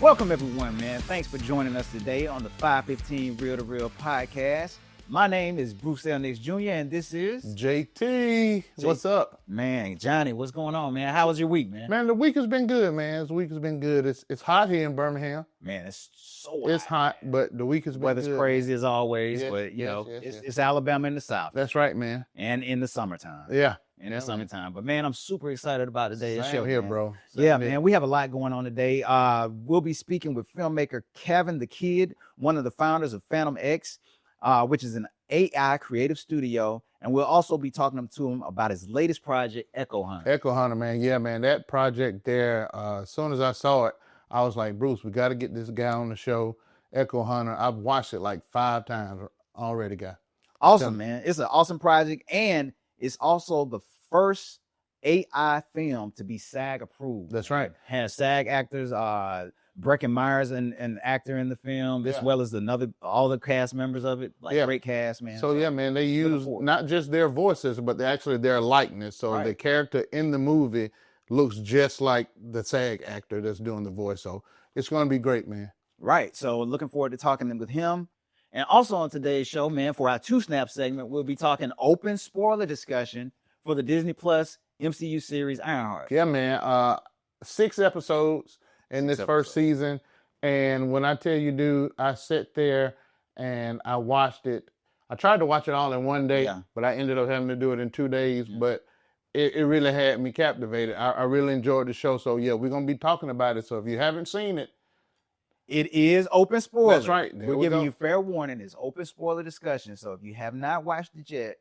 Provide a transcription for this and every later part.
Welcome, everyone, man. Thanks for joining us today on the 515 Real to Real podcast. My name is Bruce L. Nix Jr., and this is JT. What's up? Man, Johnny, what's going on, man? How was your week, man? Man, the week has been good, man. The week has been good. It's hot here in Birmingham. Man, it's so It's hot, man. but the week has been Weather's good. crazy as always, Yes, but, you yes, know, yes, yes. it's Alabama in the South. That's right, man. And in the summertime. Yeah. In the summertime. But, man, I'm super excited about today's show. Same here, man. bro. Yeah, man, we have a lot going on today. We'll be speaking with filmmaker Kavan the Kid, one of the founders of Phantom X, which is an AI creative studio. And we'll also be talking to him about his latest project, Echo Hunter. Echo Hunter, man. Yeah, man. That project there, as soon as I saw it, I was like, Bruce, we got to get this guy on the show, Echo Hunter. I've watched it like 5 times already, guy. Awesome, man. It's an awesome project. And it's also the first AI film to be SAG approved. That's right. Has SAG actors, Breckin Myers, an actor in the film, as well as all the cast members of it. Great cast, man. So yeah, man, they use not just their voices, but actually their likeness. So the character in the movie looks just like the SAG actor that's doing the voice. So it's going to be great, man. Right. So looking forward to talking with him. And also on today's show, man, for our 2-Snap segment, we'll be talking open spoiler discussion for the Disney Plus MCU series Ironheart. Yeah, man. 6 episodes in this first season. And when I tell you, dude, I sat there and I watched it. I tried to watch it all in one day, but I ended up having to do it in 2 days. But it really had me captivated. I really enjoyed the show. So, yeah, we're going to be talking about it. So if you haven't seen it, it is open spoiler. That's right. We're giving you fair warning. It's open spoiler discussion. So if you have not watched it yet,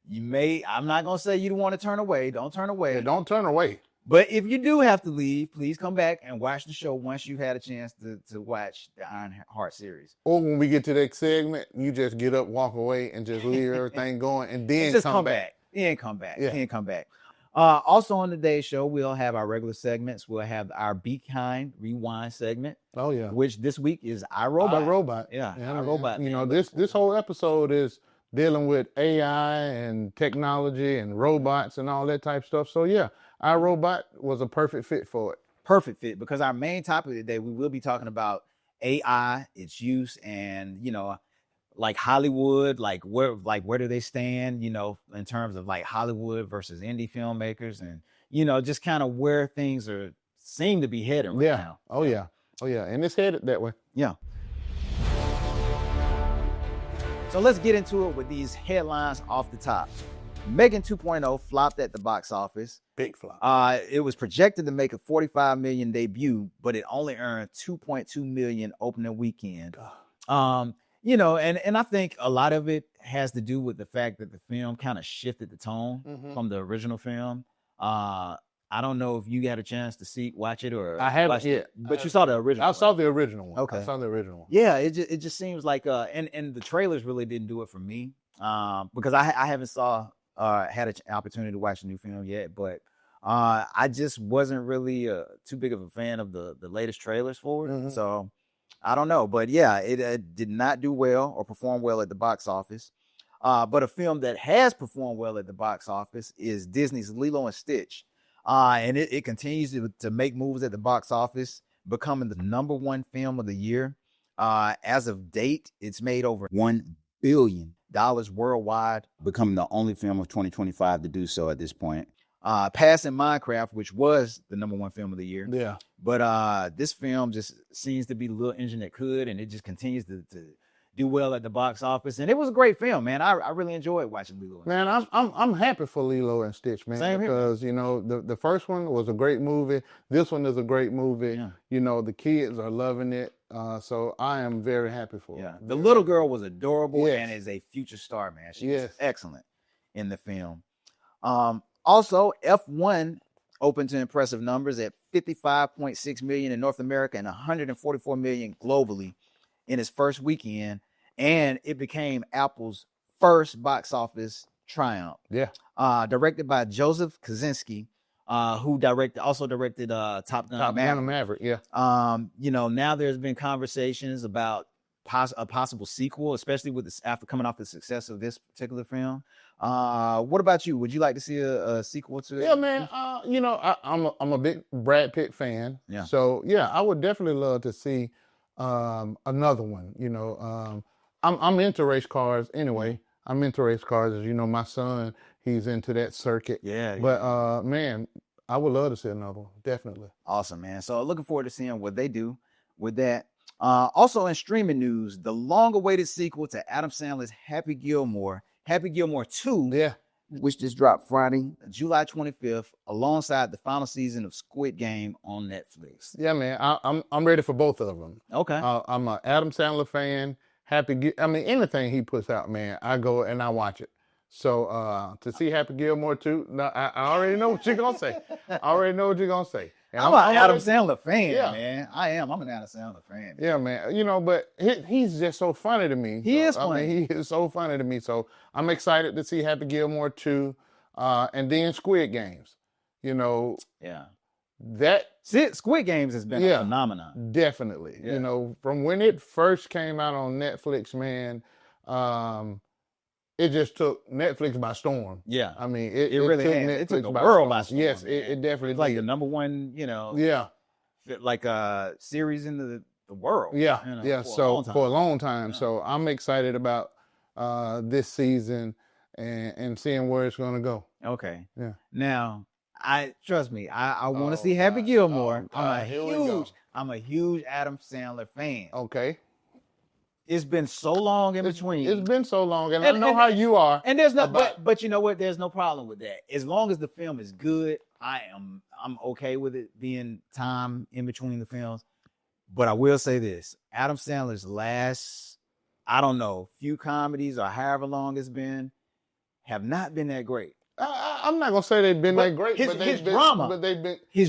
I'm not going to say you don't want to turn away. Don't turn away. Yeah, don't turn away. But if you do have to leave, please come back and watch the show once you've had a chance to watch the Ironheart series. Or when we get to that segment, you just get up, walk away, and just leave everything going, and then just come back. Then come back. Yeah. Then come back. Also on today's show, we'll have our regular segments. We'll have our Be Kind Rewind segment. Oh, yeah. Which this week is iRobot. iRobot. Yeah, iRobot. You know, this whole episode is dealing with AI and technology and robots and all that type of stuff. So, yeah, iRobot was a perfect fit for it. Perfect fit, because our main topic today, we will be talking about AI, its use, and, you know, like Hollywood, where do they stand, you know, in terms of like Hollywood versus indie filmmakers, and, you know, just kind of where things seem to be heading right now. Oh, yeah. Oh, yeah. And it's headed that way. Yeah. So let's get into it with these headlines off the top. Megan 2.0 flopped at the box office. Big flop. It was projected to make a $45 million debut, but it only earned $2.2 million opening weekend. You know, and I think a lot of it has to do with the fact that the film kind of shifted the tone from the original film. I don't know if you got a chance to watch it, or I haven't yet. But you saw the original. I saw the original one. Okay. I saw the original one. Yeah, it just seems like and the trailers really didn't do it for me. Because I haven't had an opportunity to watch the new film yet, but I just wasn't really too big of a fan of the latest trailers for it. So I don't know, but yeah, it did not do well or perform well at the box office. But a film that has performed well at the box office is Disney's Lilo and Stitch. And it continues to make moves at the box office, becoming the #1 film of the year. As of date, it's made over $1 billion worldwide, becoming the only film of 2025 to do so at this point. Passing Minecraft, which was the #1 film of the year. Yeah. But this film just seems to be the little engine that could, and it just continues to do well at the box office. And it was a great film, man. I really enjoyed watching Lilo. Man, I'm happy for Lilo and Stitch, man. Same here. Because, you know, the first one was a great movie. This one is a great movie. Yeah. You know, the kids are loving it. So I am very happy for Yeah. it. The little girl was adorable. Yes. And is a future star, man. She Yes. was excellent in the film. Also, F1 opened to impressive numbers at 55.6 million in North America and 144 million globally in its first weekend, and it became Apple's first box office triumph. Yeah. Directed by Joseph Kosinski, who also directed Top Gun Maverick. Yeah. You know, now there's been conversations about a possible sequel, especially after coming off the success of this particular film. What about you? Would you like to see a sequel to it? Yeah, man. I'm a big Brad Pitt fan. Yeah. So yeah, I would definitely love to see another one. I'm into race cars anyway. I'm into race cars, as you know. My son, he's into that circuit. Yeah. But man, I would love to see another one. Definitely. Awesome, man. So looking forward to seeing what they do with that. Also in streaming news, the long-awaited sequel to Adam Sandler's Happy Gilmore 2, Yeah. which just dropped Friday, July 25th, alongside the final season of Squid Game on Netflix. Yeah, man. I'm ready for both of them. Okay. I'm an Adam Sandler fan. Anything he puts out, man, I go and I watch it. So to see Happy Gilmore too, no, I already know what you're gonna say. I already know what you're gonna say. And I'm an Adam Sandler fan, man. I am. I'm an Adam Sandler fan. Yeah, man. But he's just so funny to me. He is funny. He is so funny to me. So I'm excited to see Happy Gilmore 2, and then Squid Games. Yeah. Squid Games has been a phenomenon. Definitely. Yeah. From when it first came out on Netflix, man, it just took Netflix by storm. Yeah. I mean, it really took has. Netflix It took the by world storm. by storm. Yes, it definitely it's like did. the number one, Yeah. like a series in the world. Yeah. For a long time. Yeah. So I'm excited about this season and seeing where it's going to go. Okay. Yeah. Now, trust me, I want to see Happy Gilmore. Oh, I'm a huge Adam Sandler fan. Okay. It's been so long in between. It's been so long, and I know how you are. And there's no, but you know what? There's no problem with that. As long as the film is good, I'm okay with it being time in between the films. But I will say this: Adam Sandler's last, I don't know, few comedies or however long it's been, have not been that great. I'm not gonna say they've been that great, his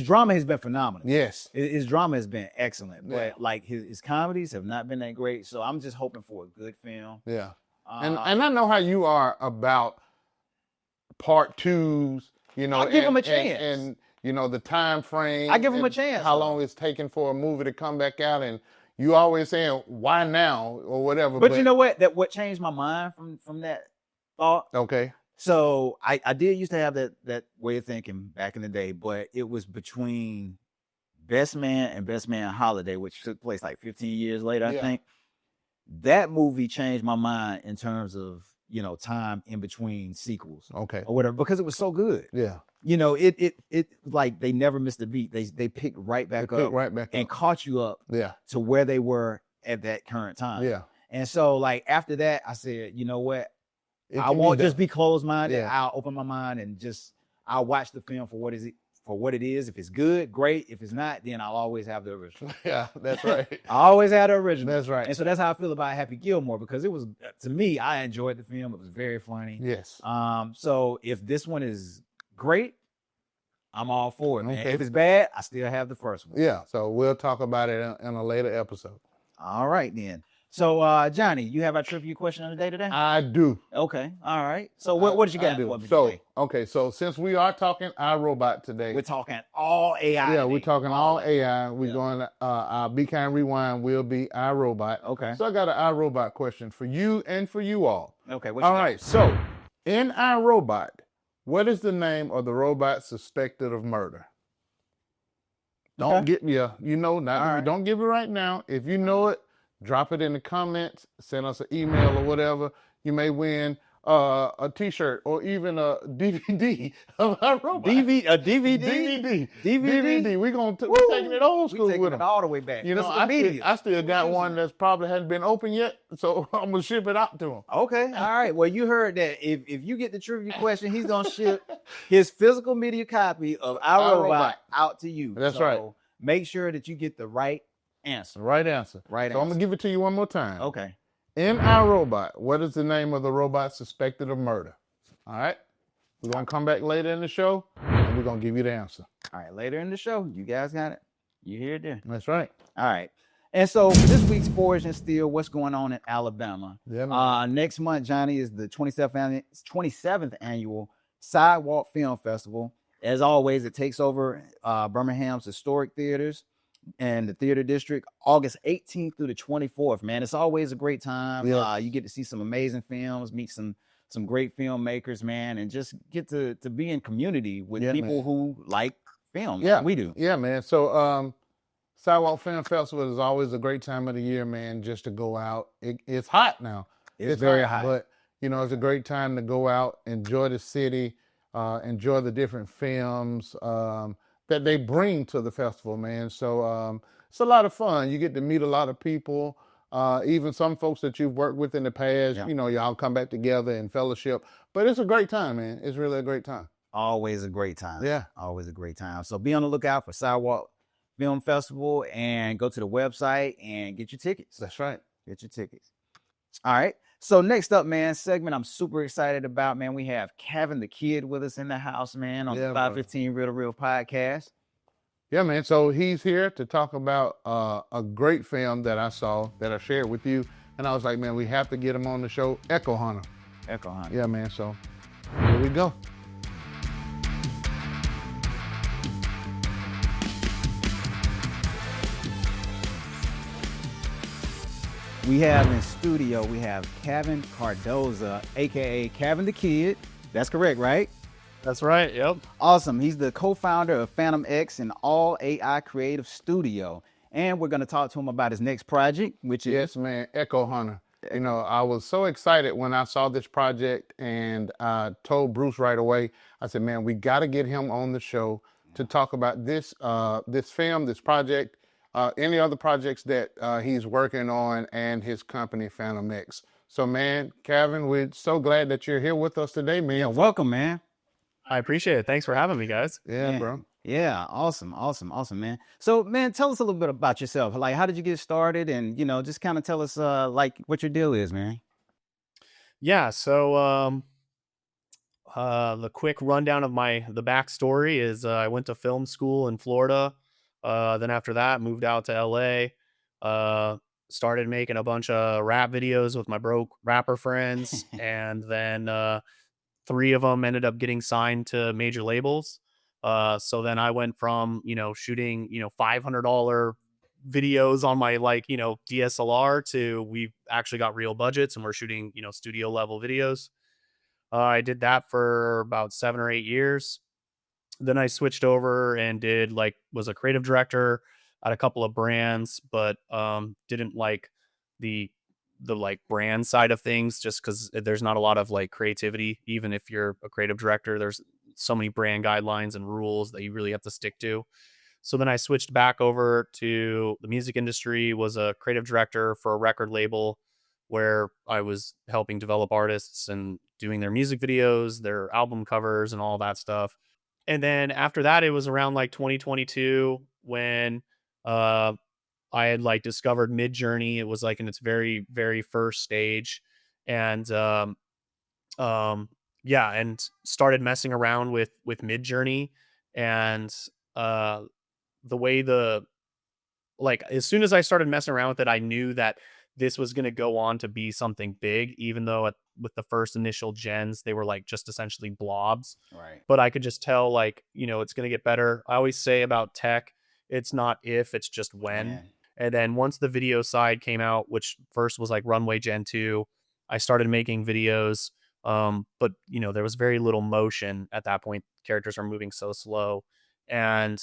drama has been phenomenal. Yes, his drama has been excellent, but like his comedies have not been that great. So I'm just hoping for a good film. Yeah, and I know how you are about part twos. I give him a chance, and the time frame. I give him a chance. How long it's taking for a movie to come back out, and you always saying why now or whatever. But you know what? What changed my mind from that thought? Okay. So I did used to have that way of thinking back in the day, but it was between Best Man and Best Man Holiday, which took place like 15 years later, I think. That movie changed my mind in terms of, time in between sequels. Okay. Or whatever, because it was so good. Yeah. It like they never missed a beat. They picked right back up and caught you up to where they were at that current time. Yeah. And so like after that, I said, you know what? I won't just be closed-minded. Yeah. I'll open my mind and I'll watch the film for what it is. If it's good, great. If it's not, then I'll always have the original. Yeah, that's right. I always had the original. That's right. And so that's how I feel about Happy Gilmore, because it was, to me, I enjoyed the film. It was very funny. Yes. So if this one is great, I'm all for it, man. Okay. If it's bad, I still have the first one. Yeah, so we'll talk about it in a later episode. All right, then. So, Johnny, you have our trivia question of the day today? I do. Okay. All right. So what did you got to do? So since we are talking iRobot today. We're talking all AI. Yeah, today. We're talking all AI. We're going to, our Be Kind Rewind will be iRobot. Okay. So I got an iRobot question for you and for you all. Okay. All right. So in iRobot, what is the name of the robot suspected of murder? Don't get me don't give it right now. If you know it, drop it in the comments, send us an email or whatever. You may win a T-shirt or even a DVD of our robot. A DVD? DVD. We're taking it old school with them. It all the way back. I still got one that's probably hasn't been opened yet, so I'm going to ship it out to them. Okay. All right. Well, you heard that. If you get the trivia question, he's going to ship his physical media copy of our robot out to you. That's right. Make sure that you get the right answer. Right answer. So I'm going to give it to you one more time. Okay. In iRobot, what is the name of the robot suspected of murder? All right. We're going to come back later in the show, and we're going to give you the answer. All right. Later in the show, you guys got it. You hear it there. That's right. All right. And so for this week's Forge and Steel, what's going on in Alabama? Yeah, man. Next month, Johnny, is the 27th annual Sidewalk Film Festival. As always, it takes over Birmingham's historic theaters and the theater district, August 18th through the 24th, man. It's always a great time. Yeah. You get to see some amazing films, meet some some great filmmakers, man, and just get to be in community with people who like film. Yeah, we do. Yeah, man. So Sidewalk Film Festival is always a great time of the year, man, just to go out. It's hot now. It's very hot. But, it's a great time to go out, enjoy the city, enjoy the different films that they bring to the festival, man. So it's a lot of fun. You get to meet a lot of people, even some folks that you've worked with in the past. Y'all come back together and fellowship. But it's a great time, man. It's really a great time. Always a great time. Yeah. Always a great time. So be on the lookout for Sidewalk Film Festival and go to the website and get your tickets. That's right. Get your tickets. All right. So next up, man, segment I'm super excited about, man. We have Kavan the Kid with us in the house, man, on the 515 Real podcast. Yeah, man. So he's here to talk about a great film that I saw that I shared with you. And I was like, man, we have to get him on the show, Echo Hunter. Echo Hunter. Yeah, man. So here we go. We have in studio, we have Kavan Cardoza, aka Kavan the Kid. That's correct, right? That's right. Yep. Awesome. He's the co-founder of Phantom X and All AI Creative Studio. And we're going to talk to him about his next project, which is... Yes, man, Echo Hunter. I was so excited when I saw this project, and I told Bruce right away, I said, man, we got to get him on the show to talk about this film, this project, any other projects that he's working on, and his company, Phantom X. So, man, Kavan, we're so glad that you're here with us today, man. Yeah, welcome, man. I appreciate it. Thanks for having me, guys. Yeah, bro. Yeah, awesome, man. So, man, tell us a little bit about yourself. Like, how did you get started? And, just kind of tell us, like, what your deal is, man. Yeah, so the quick rundown of the backstory is I went to film school in Florida. Then after that, moved out to LA, started making a bunch of rap videos with my broke rapper friends. And then 3 of them ended up getting signed to major labels. So then I went from, shooting, $500 videos on my DSLR to we actually got real budgets and we're shooting, studio level videos. I did that for about 7 or 8 years. Then I switched over and was a creative director at a couple of brands, but didn't like the brand side of things just because there's not a lot of creativity. Even if you're a creative director, there's so many brand guidelines and rules that you really have to stick to. So then I switched back over to the music industry, was a creative director for a record label where I was helping develop artists and doing their music videos, their album covers and all that stuff. And then after that, it was around 2022 when I had discovered Midjourney. It was in its very, very first stage. And and started messing around with Midjourney. And the way as soon as I started messing around with it, I knew that this was going to go on to be something big, even though with the first initial gens, they were just essentially blobs. Right. But I could just tell it's going to get better. I always say about tech, it's not if, it's just when. Man. And then once the video side came out, which first was Runway Gen 2, I started making videos. But there was very little motion at that point. Characters are moving so slow. And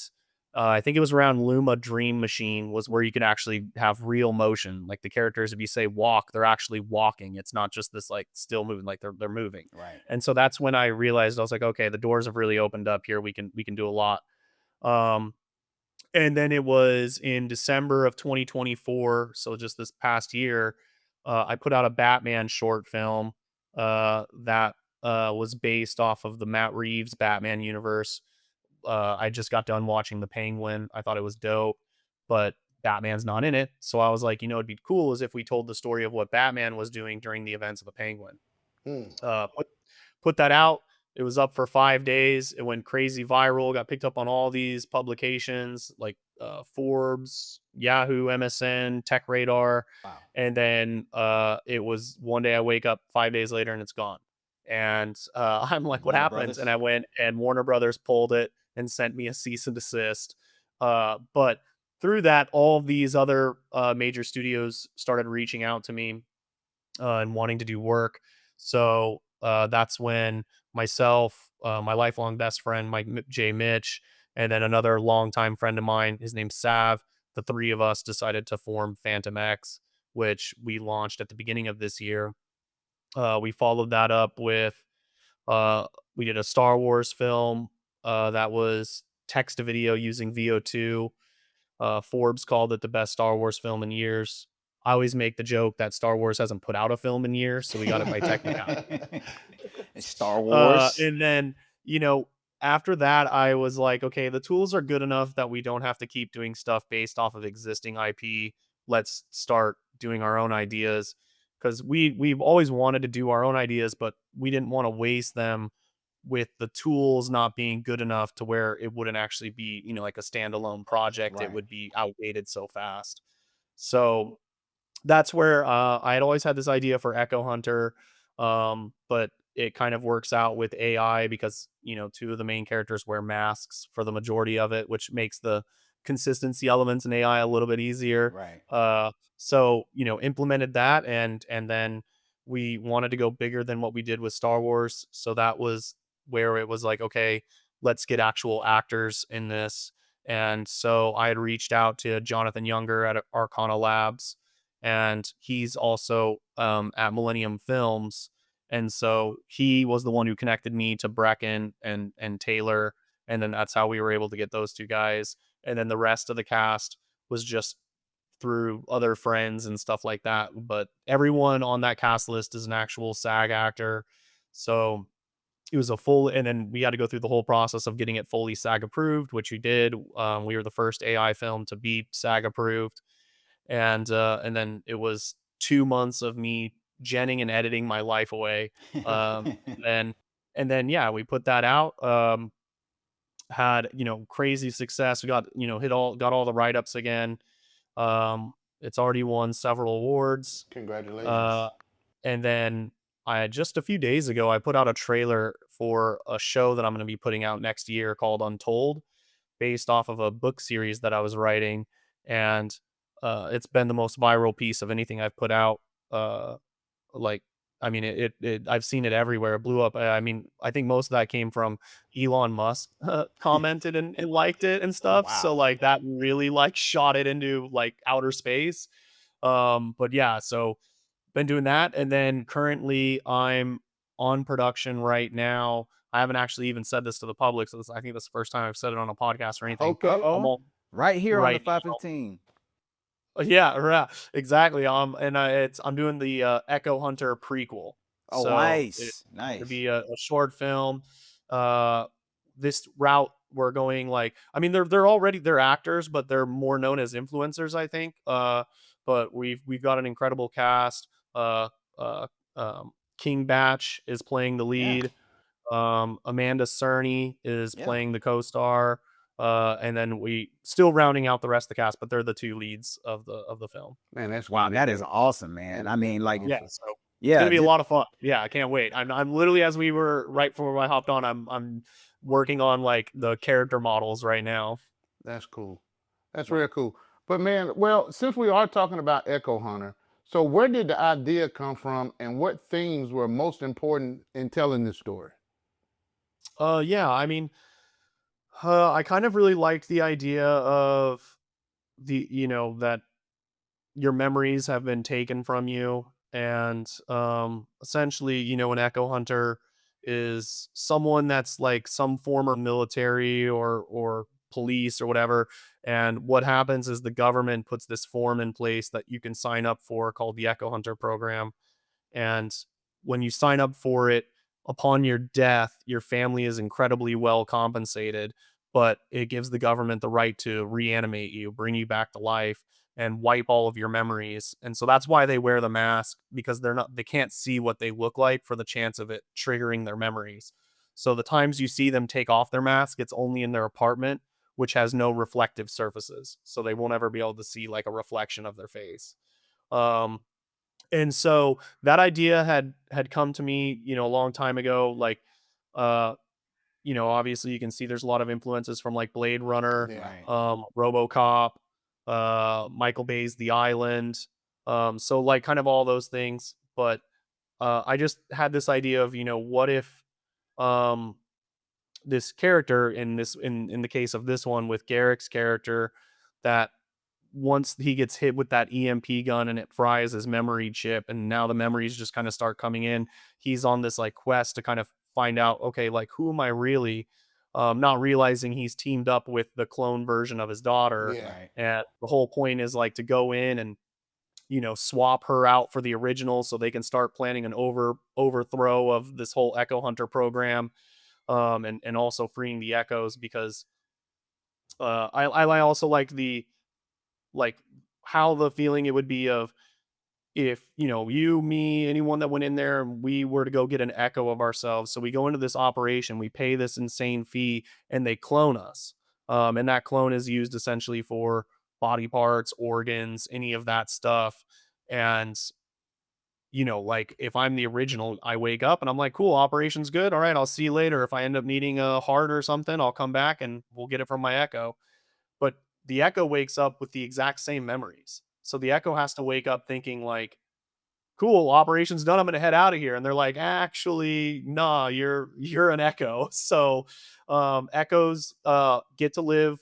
I think it was around Luma Dream Machine was where you could actually have real motion. The characters, if you say walk, they're actually walking. It's not just this still moving, they're moving. Right. And so that's when I realized, I was okay, the doors have really opened up here. We can do a lot. And then it was in December of 2024, so just this past year, I put out a Batman short film that was based off of the Matt Reeves Batman universe. I just got done watching The Penguin. I thought it was dope, but Batman's not in it. So I was it'd be cool as if we told the story of what Batman was doing during the events of The Penguin. Put that out. It was up for 5 days. It went crazy viral, got picked up on all these publications Forbes, Yahoo, MSN, Tech Radar. Wow. And then it was one day I wake up 5 days later and it's gone. And I'm what Warner happened? Brothers. And I went and Warner Brothers pulled it and sent me a cease and desist. But through that, all of these other major studios started reaching out to me and wanting to do work. So that's when myself, my lifelong best friend, Mike J. Mitch, and then another longtime friend of mine, his name's Sav, the three of us decided to form Phantom X, which we launched at the beginning of this year. We followed that up with, uh, we did a Star Wars film that was text to video using VO2. Forbes called it the best Star Wars film in years. I always make the joke that Star Wars hasn't put out a film in years, so we got it by technicality. Star Wars. And then, you know, after that, I was like, okay, the tools are good enough that we don't have to keep doing stuff based off of existing IP. Let's start doing our own ideas, because we've always wanted to do our own ideas, but we didn't want to waste them with the tools not being good enough to where it wouldn't actually be, you know, like a standalone project. It Right. would be outdated so fast. So that's where I had always had this idea for Echo Hunter, but it kind of works out with AI because, you know, two of the main characters wear masks for the majority of it, which makes the consistency elements in AI a little bit easier. Right. So, you know, implemented that, and then we wanted to go bigger than what we did with Star Wars. So that was where it was like, okay, let's get actual actors in this. And so I had reached out to Jonathan Younger at Arcana Labs, and he's also at Millennium Films, and so he was the one who connected me to Brecken and Taylor, and then that's how we were able to get those two guys, and then the rest of the cast was just through other friends and stuff like that. But everyone on that cast list is an actual SAG actor, so it was a full, and then we had to go through the whole process of getting it fully SAG approved, which we did. We were the first AI film to be SAG approved, and then it was 2 months of me genning and editing my life away. And and then yeah, we put that out. Had, you know, crazy success. We got, you know, got all the write ups again. It's already won several awards. Congratulations. And then I just a few days ago I put out a trailer for a show that I'm going to be putting out next year called Untold, based off of a book series that I was writing, and it's been the most viral piece of anything I've put out. Like, I mean, I've seen it everywhere. It blew up. I mean, I think most of that came from Elon Musk commented and liked it and stuff. Wow. So like that really like shot it into like outer space. But yeah, so been doing that, and then currently I'm on production right now. I haven't actually even said this to the public, so I think this is the first time I've said it on a podcast or anything. Okay. I'm all Right here on the right now. 515. Yeah, right, exactly. And I'm doing the Echo Hunter prequel. Oh, So nice. it Nice. could be a short film. This route we're going, like, I mean, they're actors, but they're more known as influencers, I think. But we've got an incredible cast. Uh, uh, King Batch is playing the lead. Amanda Cerny is playing the co-star. And then we still rounding out the rest of the cast, but they're the two leads of the film. Man, that's Wow, that is awesome, man. I mean, like, Yeah, so yeah, it's gonna be a lot of fun. Yeah, I can't wait. I'm literally, as we were right before I hopped on, I'm working on like the character models right now. That's cool. That's real cool. But man, well, since we are talking about Echo Hunter, so where did the idea come from, and what themes were most important in telling this story? Yeah, I mean, I kind of really liked the idea of you know, that your memories have been taken from you, and essentially, you know, an echo hunter is someone that's like some former military or police or whatever, and what happens is the government puts this form in place that you can sign up for called the Echo Hunter program. And when you sign up for it, upon your death, your family is incredibly well compensated, but it gives the government the right to reanimate you, bring you back to life, and wipe all of your memories. And so that's why they wear the mask, because they can't see what they look like for the chance of it triggering their memories. So the times you see them take off their mask, it's only in their apartment, which has no reflective surfaces. So they won't ever be able to see like a reflection of their face. Um, and so that idea had come to me, you know, a long time ago. Like, uh, you know, obviously you can see there's a lot of influences from like Blade Runner, RoboCop, Michael Bay's The Island. So like kind of all those things. But I just had this idea of, what if um this character in the case of this one with Garrick's character, that once he gets hit with that EMP gun and it fries his memory chip, and now the memories just kind of start coming in, he's on this like quest to kind of find out, okay, like who am I really? Not realizing he's teamed up with the clone version of his daughter. Yeah. Right. And the whole point is like to go in and swap her out for the original so they can start planning an overthrow of this whole Echo Hunter program, and also freeing the Echoes, because I also like how the feeling it would be of if you, me, anyone that went in there, and we were to go get an echo of ourselves. So we go into this operation, we pay this insane fee, and they clone us. And that clone is used essentially for body parts, organs, any of that stuff. And like if I'm the original, I wake up and I'm like, cool, operation's good. All right, I'll see you later. If I end up needing a heart or something, I'll come back and we'll get it from my echo. But the echo wakes up with the exact same memories. So the echo has to wake up thinking like, cool, operation's done, I'm gonna head out of here. And they're like, actually, nah, you're an echo. So echoes get to live,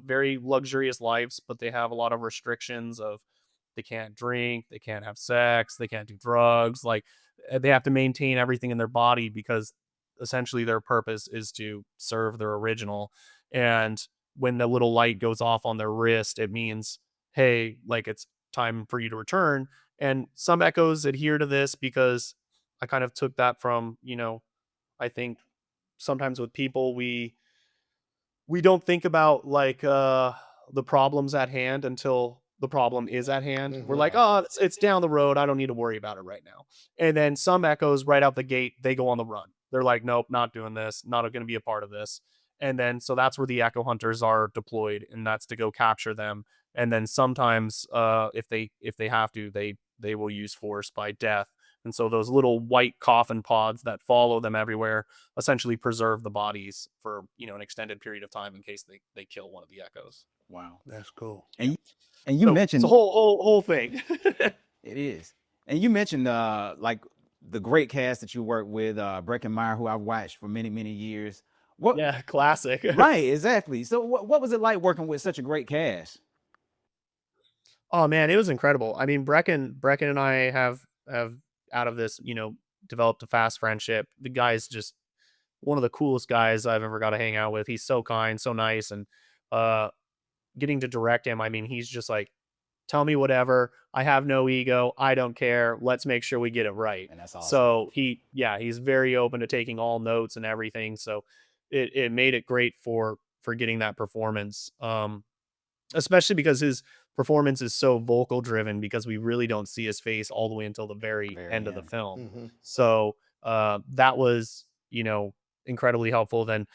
very luxurious lives, but they have a lot of restrictions of they can't drink, they can't have sex, they can't do drugs. Like they have to maintain everything in their body because essentially their purpose is to serve their original. And when the little light goes off on their wrist, it means, hey, like it's time for you to return. And some echoes adhere to this because I kind of took that from, I think sometimes with people, we don't think about like the problems at hand until the problem is at hand. We're like, Right. oh, it's down the road, I don't need to worry about it right now. And then some echoes right out the gate, they go on the run. They're like, nope, not doing this, not going to be a part of this. And then so that's where the echo hunters are deployed, and that's to go capture them. And then sometimes if they have to, they will use force by death. And so those little white coffin pods that follow them everywhere essentially preserve the bodies for an extended period of time in case they kill one of the echoes. Wow. That's cool. And you So it's a mentioned whole thing. it is. And you mentioned like the great cast that you work with, Breckenmeyer, who I've watched for many, many years. What Yeah, classic. right, exactly. So what was it like working with such a great cast? Oh man, it was incredible. I mean, Brecken and I have out of this, developed a fast friendship. The guy's just one of the coolest guys I've ever got to hang out with. He's so kind, so nice, and uh getting to direct him, I mean, he's just like, tell me whatever. I have no ego. I don't care. Let's make sure we get it right. And that's awesome. So he's very open to taking all notes and everything. So it made it great for getting that performance. Especially because his performance is so vocal driven, because we really don't see his face all the way until the very Very end of the end. film. Mm-hmm. So that was, incredibly helpful. Then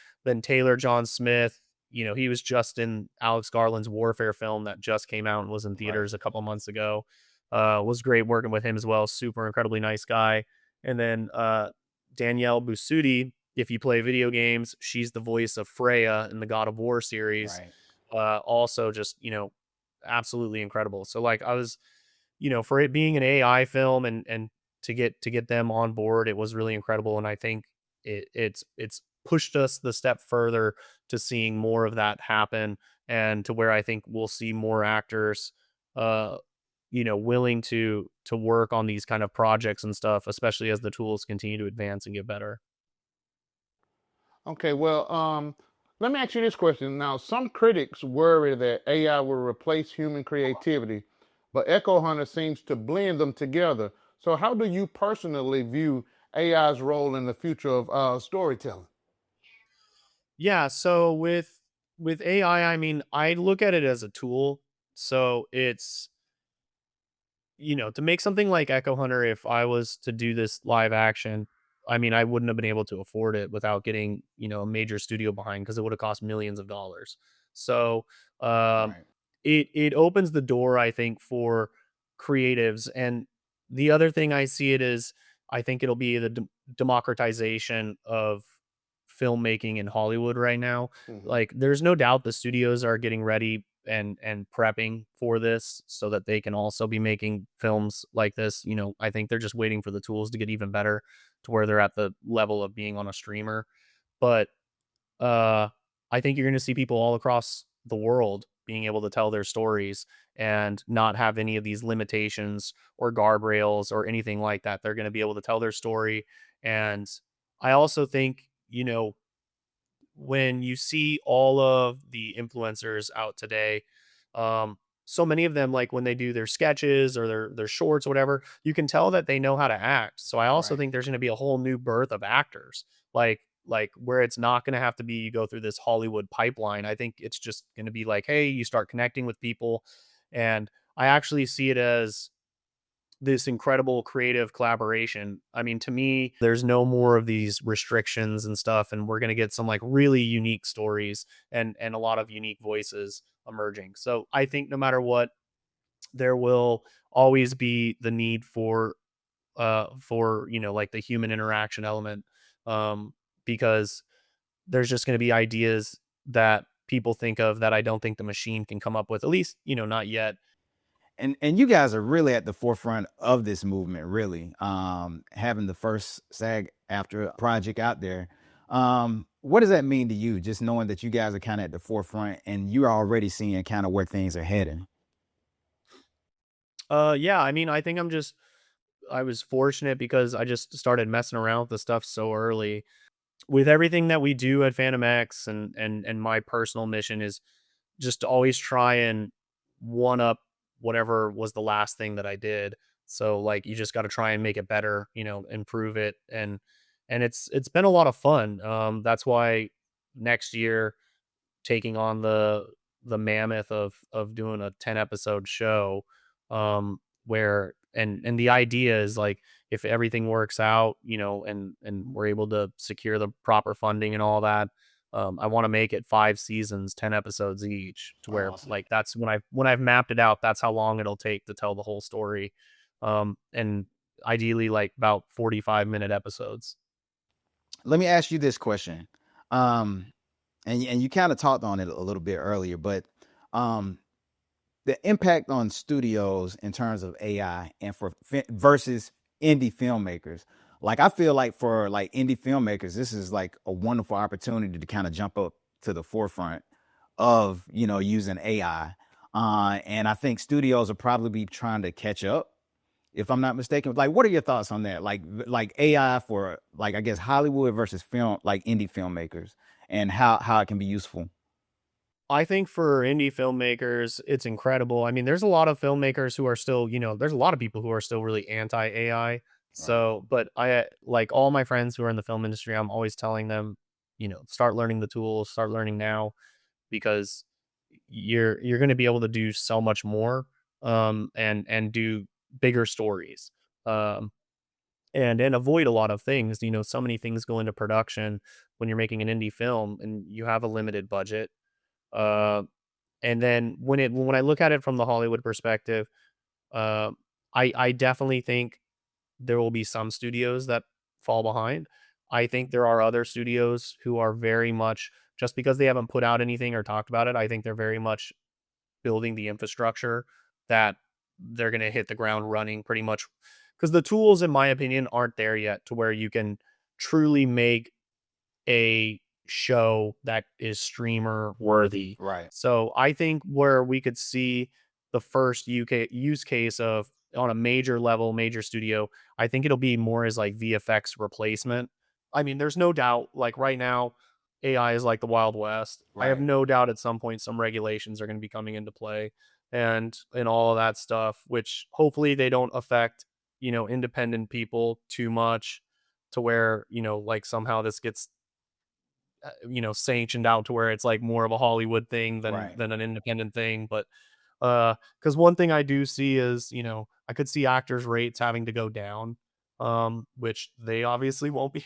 Taylor John Smith, he was just in Alex Garland's Warfare film that just came out and was in theaters a couple months ago. Was great working with him as well. Super incredibly nice guy. And then Danielle Busuti, if you play video games, she's the voice of Freya in the God of War series. Right. Also just, absolutely incredible. So like I was, for it being an AI film and to get them on board, it was really incredible. And I think it's pushed us the step further to seeing more of that happen, and to where I think we'll see more actors willing to work on these kind of projects and stuff, especially as the tools continue to advance and get better. Okay, well, let me ask you this question. Now, some critics worry that AI will replace human creativity, but Echo Hunter seems to blend them together. So, how do you personally view AI's role in the future of storytelling? Yeah, so with AI, I mean, I look at it as a tool. So it's to make something like Echo Hunter, if I was to do this live action, I mean, I wouldn't have been able to afford it without getting, a major studio behind, because it would have cost millions of dollars. So Right. it opens the door, I think, for creatives. And the other thing I see it is, I think it'll be the democratization of filmmaking in Hollywood right now. Mm-hmm. Like, there's no doubt the studios are getting ready and prepping for this so that they can also be making films like this. I think they're just waiting for the tools to get even better to where they're at the level of being on a streamer. But I think you're going to see people all across the world being able to tell their stories and not have any of these limitations or guardrails or anything like that. They're going to be able to tell their story. And I also think, when you see all of the influencers out today, so many of them, like when they do their sketches or their shorts or whatever, you can tell that they know how to act. So I also Right. think there's going to be a whole new birth of actors, like where it's not going to have to be you go through this Hollywood pipeline. I think it's just going to be like, hey, you start connecting with people, and I actually see it as this incredible creative collaboration. I mean, to me, there's no more of these restrictions and stuff, and we're going to get some like really unique stories and a lot of unique voices emerging. So I think no matter what, there will always be the need for like the human interaction element, um because there's just going to be ideas that people think of that I don't think the machine can come up with, at least not yet. And you guys are really at the forefront of this movement, really. Having the first SAG after project out there. What does that mean to you, just knowing that you guys are kind of at the forefront and you're already seeing kind of where things are heading? Yeah, I mean, I think I was fortunate because I just started messing around with the stuff so early. With everything that we do at Phantom X, and my personal mission is just to always try and one up whatever was the last thing that I did. So like you just got to try and make it better, improve it, and it's been a lot of fun. That's why next year taking on the mammoth of doing a 10 episode show, where and the idea is like if everything works out, and we're able to secure the proper funding and all that, I want to make it 5 seasons, 10 episodes each, to where Awesome. like that's when I've mapped it out, that's how long it'll take to tell the whole story. And ideally like about 45-minute episodes. Let me ask you this question. Um, and you kind of talked on it a little bit earlier, but um, the impact on studios in terms of AI and versus indie filmmakers. Like I feel like for like indie filmmakers, this is like a wonderful opportunity to kind of jump up to the forefront of using AI. And I think studios will probably be trying to catch up, if I'm not mistaken. Like, what are your thoughts on that? Like AI for like I guess Hollywood versus film, like indie filmmakers, and how it can be useful. I think for indie filmmakers, it's incredible. I mean, there's a lot of filmmakers who are still, there's a lot of people who are still really anti AI. Right. So, but I like all my friends who are in the film industry, I'm always telling them, start learning the tools, start learning now, because you're going to be able to do so much more, and do bigger stories. Um, and avoid a lot of things. So many things go into production when you're making an indie film and you have a limited budget. Uh, and then when I look at it from the Hollywood perspective, uh, I definitely think there will be some studios that fall behind. I think there are other studios who are very much, just because they haven't put out anything or talked about it, I think they're very much building the infrastructure that they're going to hit the ground running pretty much, because the tools, in my opinion, aren't there yet to where you can truly make a show that is streamer worthy. Right. So I think where we could see the first UK use case of on a major level, major studio, I think it'll be more as like VFX replacement. I mean, there's no doubt, like right now, AI is like the Wild West. I have Right. no doubt at some point some regulations are going to be coming into play, and all of that stuff, which hopefully they don't affect, independent people too much to where, like somehow this gets sanctioned out to where it's like more of a Hollywood thing than Right. an independent thing. But because one thing I do see is, I could see actors rates having to go down, which they obviously won't be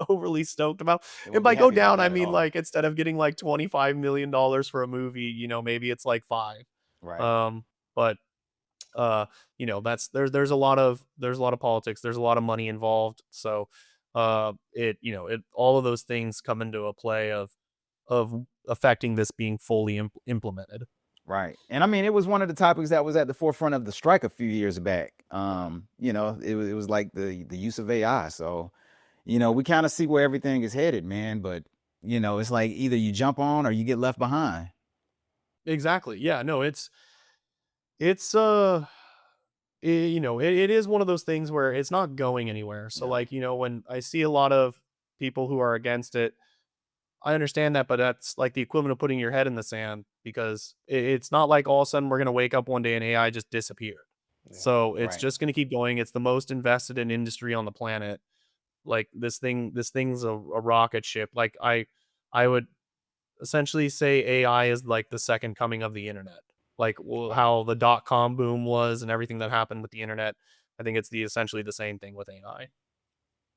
overly stoked about. They And won't be by go happy about down, I that at mean all. like instead of getting like $25 million for a movie, maybe it's like five. Right. But that's there's a lot of politics, there's a lot of money involved. So it all of those things come into a play of affecting this being fully implemented. Right. And I mean, it was one of the topics that was at the forefront of the strike a few years back. You know, it was like the use of AI. So, you know, we kind of see where everything is headed, man. But, you know, it's like either you jump on or you get left behind. Exactly. Yeah, no, it's you know, it is one of those things where it's not going anywhere. So Yeah. like, you know, when I see a lot of people who are against it, I understand that, but that's like the equivalent of putting your head in the sand, because it's not like all of a sudden we're going to wake up one day and AI just disappeared. Yeah. So it's Right. just going to keep going. It's the most invested in industry on the planet. Like this thing's a rocket ship. Like I would essentially say AI is like the second coming of the internet. Like how the .com boom was and everything that happened with the internet. I think it's essentially the same thing with AI.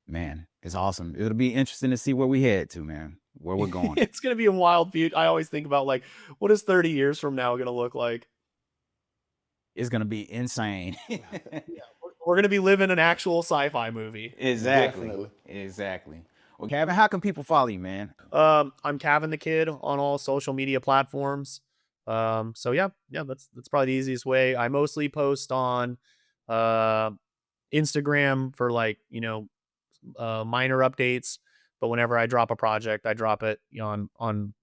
Man, it's awesome. It'll be interesting to see where we head to, man, where we're going. It's going to be a wild future. I always think about like, what is 30 years from now going to look like? It's going to be insane. We're going to be living an actual sci-fi movie. Exactly. Definitely. Exactly. Well, Kevin, how can people follow you, man? I'm Kavan the Kid on all social media platforms. So yeah, that's probably the easiest way. I mostly post on Instagram for like, you know, minor updates, but whenever I drop a project, I drop it, you know, on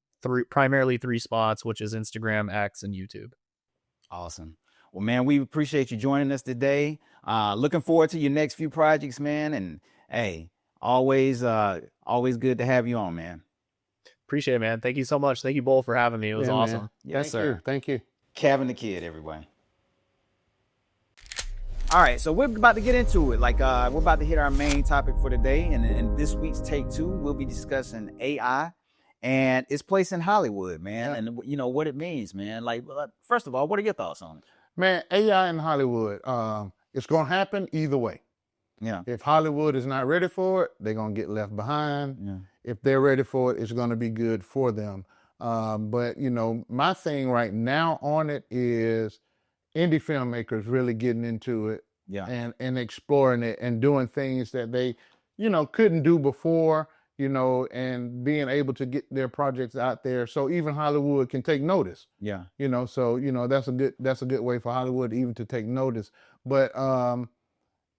primarily three spots, which is Instagram, X, and YouTube. Awesome. Well, man, we appreciate you joining us today. Looking forward to your next few projects, man. And hey, always good to have you on, man. Appreciate it, man. Thank you so much. Thank you both for having me. It was awesome. Man. Yes, sir. Thank you. Kavan the Kid, everyone. All right, so we're about to get into it. Like, we're about to hit our main topic for today. And in this week's Take Two, we'll be discussing AI and its place in Hollywood, man. Yeah. And, you know, what it means, man. Like, first of all, what are your thoughts on it? Man, AI in Hollywood, it's going to happen either way. Yeah. If Hollywood is not ready for it, they're going to get left behind. Yeah. If they're ready for it, it's going to be good for them. But, you know, my thing right now on it is indie filmmakers really getting into it, yeah, and exploring it and doing things that they, you know, couldn't do before, you know, and being able to get their projects out there so even Hollywood can take notice. Yeah. You know, so, you know, that's a good way for Hollywood even to take notice. But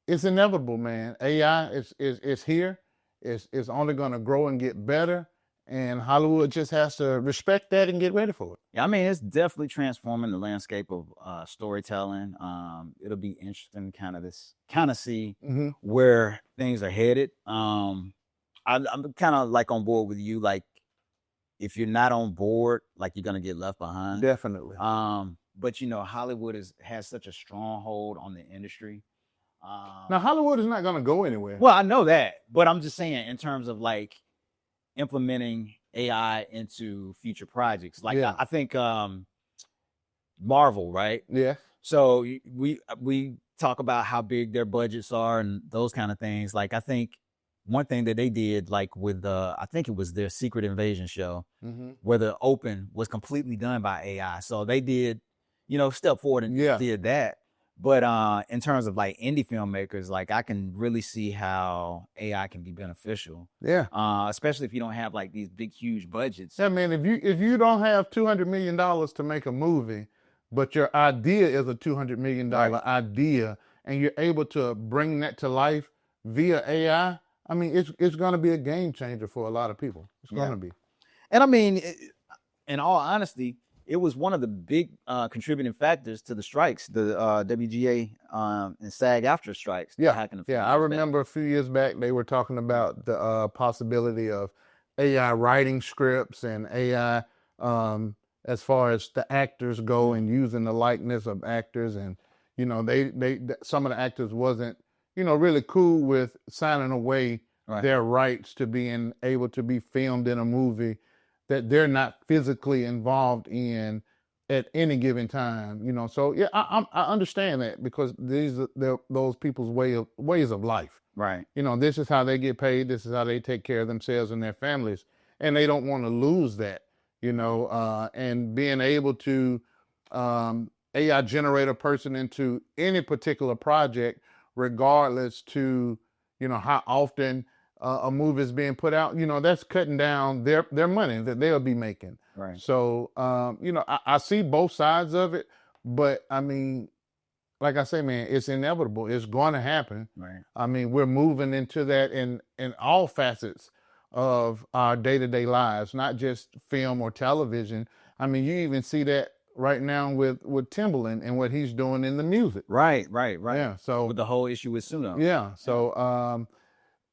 it's inevitable, man. AI is here. It's only going to grow and get better. And Hollywood just has to respect that and get ready for it. Yeah, I mean, it's definitely transforming the landscape of storytelling. It'll be interesting to kind of see where things are headed. I'm kind of like on board with you. Like, if you're not on board, like, you're gonna get left behind. Definitely. But you know, Hollywood has such a stronghold on the industry. Now, Hollywood is not gonna go anywhere. Well, I know that, but I'm just saying in terms of like implementing AI into future projects. Like, I think Marvel, right? Yeah. So we talk about how big their budgets are and those kind of things. Like, I think one thing that they did, like with I think it was their Secret Invasion show, where the open was completely done by AI. So they did, you know, step forward and did that. But in terms of like indie filmmakers, like, I can really see how AI can be beneficial. Yeah. Especially if you don't have like these big, huge budgets. Yeah, man. If you don't have $200 million to make a movie, but your idea is a $200 million idea, and you're able to bring that to life via AI, I mean, it's going to be a game changer for a lot of people. It's going to be. And I mean, in all honesty, it was one of the big contributing factors to the strikes, the WGA and SAG-AFTRA strikes. Yeah, I remember a few years back they were talking about the possibility of AI writing scripts and AI as far as the actors go and using the likeness of actors. And, you know, they some of the actors wasn't, you know, really cool with signing away their rights to being able to be filmed in a movie that they're not physically involved in at any given time, you know. So yeah, I understand that, because these are those people's ways of life. Right. You know, this is how they get paid. This is how they take care of themselves and their families, and they don't want to lose that. You know, and being able to AI generate a person into any particular project, regardless to, you know, how often a movie is being put out, you know, that's cutting down their money that they'll be making. Right. So, you know, I see both sides of it, but I mean, like I say, man, it's inevitable. It's going to happen. Right. I mean, we're moving into that in all facets of our day-to-day lives, not just film or television. I mean, you even see that right now with Timbaland and what he's doing in the music. Right. Yeah. So with the whole issue with Suno. yeah. So,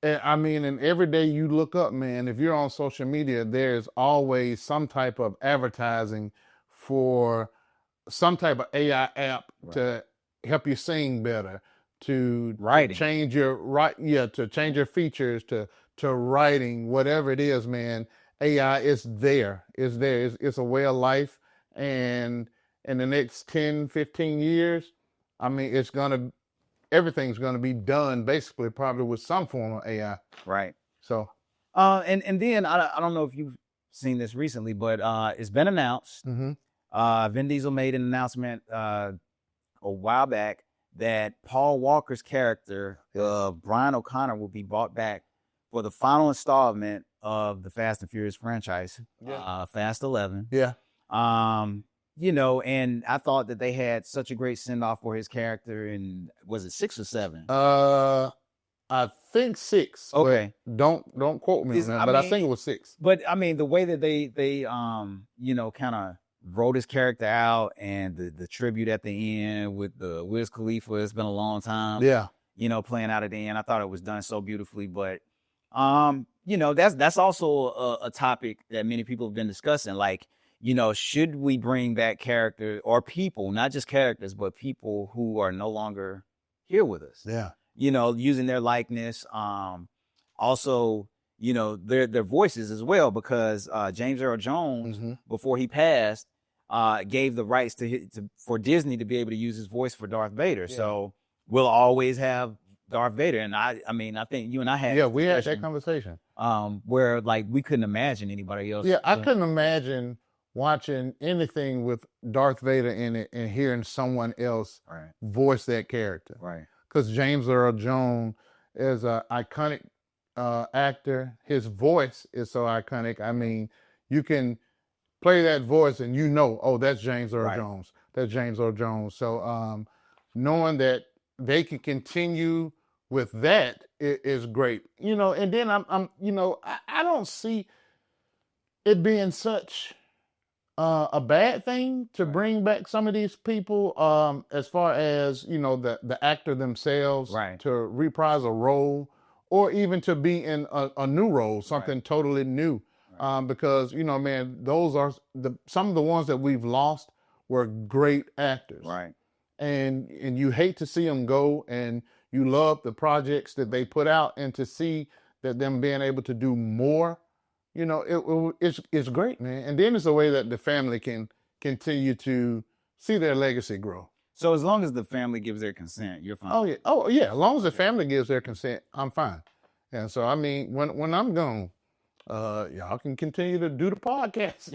and I mean, and every day you look up, man, if you're on social media, there's always some type of advertising for some type of AI app to help you sing better, to change your to change your features, to writing, whatever it is, man. AI is there. It's a way of life. And in the next 10, 15 years, I mean, everything's gonna be done basically probably with some form of AI. Right. So and then I don't know if you've seen this recently, but it's been announced. Vin Diesel made an announcement a while back that Paul Walker's character, Brian O'Connor, will be brought back for the final installment of the Fast and Furious franchise, Fast 11. Yeah. You know, and I thought that they had such a great send off for his character. And was it 6 or 7? I think 6. Okay. Don't quote me on that, but I think it was 6. But I mean, the way that they you know, kind of wrote his character out, and the tribute at the end with the Wiz Khalifa, it's been a long time. Yeah. You know, playing out at the end. I thought it was done so beautifully. But you know, that's also a topic that many people have been discussing. Like, you know, should we bring back characters or people, not just characters, but people who are no longer here with us? Yeah. You know, using their likeness. Also, you know, their voices as well, because James Earl Jones, before he passed, gave the rights for Disney to be able to use his voice for Darth Vader. Yeah. So we'll always have Darth Vader. And I mean, I think you and I had we had that conversation. Where like we couldn't imagine anybody else. Yeah, I couldn't imagine watching anything with Darth Vader in it and hearing someone else voice that character. Right. Because James Earl Jones is an iconic actor. His voice is so iconic. I mean, you can play that voice and you know, oh, that's James Earl Jones. That's James Earl Jones. So knowing that they can continue with that is great. You know, and then I'm you know, I don't see it being such a bad thing to bring back some of these people, as far as, you know, the actor themselves to reprise a role, or even to be in a new role, something totally new. Because, you know, man, those are some of the ones that we've lost were great actors. Right. And you hate to see them go, and you love the projects that they put out, and to see that them being able to do more, you know, it's great, man. And then it's a way that the family can continue to see their legacy grow. So as long as the family gives their consent, you're fine. Oh yeah. As long as the family gives their consent, I'm fine. And so, I mean, when I'm gone, y'all can continue to do the podcast.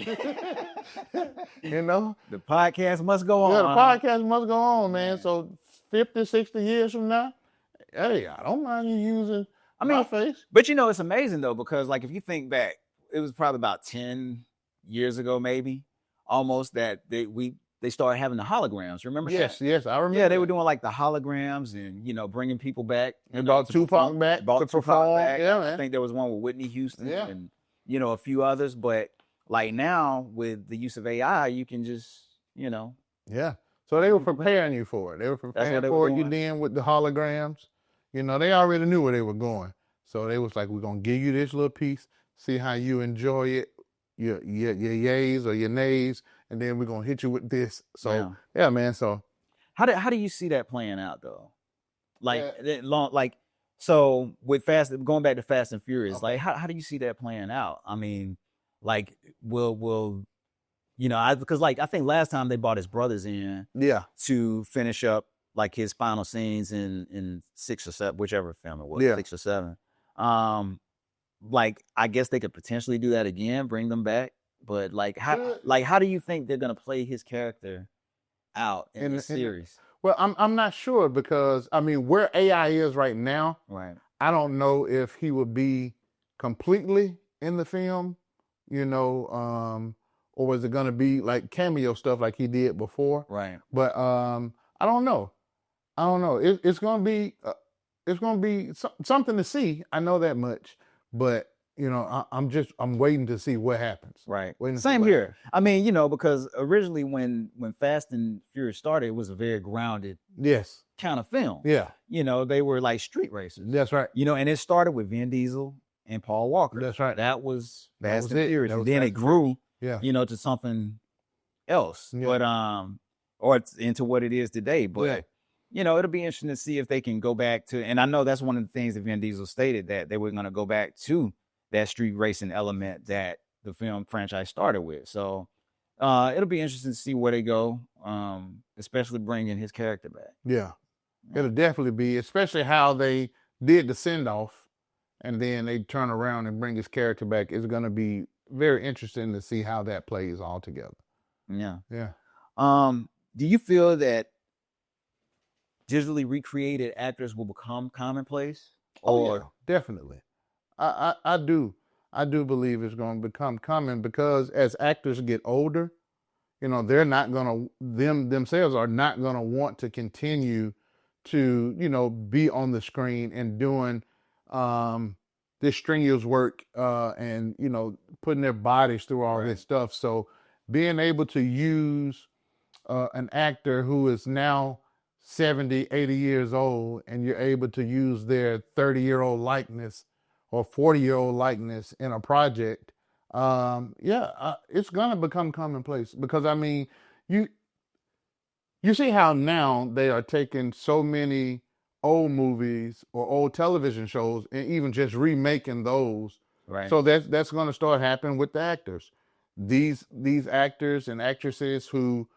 You know? The podcast must go on. Yeah, the podcast must go on, man. So 50, 60 years from now, hey, I don't mind you using my face. But, you know, it's amazing, though, because, like, if you think back, it was probably about 10 years ago, maybe, almost, that they started having the holograms. Remember that? Yes, I remember. Yeah, they were doing, like, the holograms and, you know, bringing people back. And brought Tupac back to perform. Yeah, man. I think there was one with Whitney Houston and, you know, a few others. But, like, now, with the use of AI, you can just, you know. Yeah. So they were preparing you for it. They were preparing for you then with the holograms. You know, they already knew where they were going. So they was like, we're going to give you this little piece, see how you enjoy it, your yays or your nays, and then we're going to hit you with this. So, yeah, man. So how do you see that playing out, though? Like, so with going back to Fast and Furious, like, how do you see that playing out? I mean, like, will you know, because, like, I think last time they brought his brothers in to finish up, like, his final scenes in 6 or 7, whichever film it was, 6 or 7. Like, I guess they could potentially do that again, bring them back. But, like, how do you think they're gonna play his character out in the series? Well, I'm not sure, because I mean, where AI is right now, I don't know if he would be completely in the film, you know, or is it going to be like cameo stuff like he did before? Right. But I don't know. It's going to be something to see. I know that much, but I'm waiting to see what happens. Right. Same here. I mean, because originally when Fast and Furious started, it was a very grounded kind of film. Yeah. They were like street racers. That's right. And it started with Vin Diesel and Paul Walker. That's right. That was Fast and it. Furious. And then it grew, Yeah. to something else. Yeah. But or it's into what it is today. But it'll be interesting to see if they can go back to, and I know that's one of the things that Vin Diesel stated, that they were going to go back to that street racing element that the film franchise started with. So it'll be interesting to see where they go, especially bringing his character back. Yeah, it'll definitely be, especially how they did the send-off and then they turn around and bring his character back. It's going to be very interesting to see how that plays all together. Yeah. Yeah. Do you feel that digitally recreated actors will become commonplace? Oh, yeah, definitely. I do believe it's going to become common, because as actors get older, they're not going to, themselves are not going to want to continue to, be on the screen and doing this strenuous work and, putting their bodies through all this stuff. So being able to use an actor who is now 70, 80 years old, and you're able to use their 30-year-old likeness or 40-year-old likeness in a project, it's going to become commonplace. Because, I mean, you see how now they are taking so many old movies or old television shows and even just remaking those. Right. So that's going to start happening with the actors. These actors and actresses who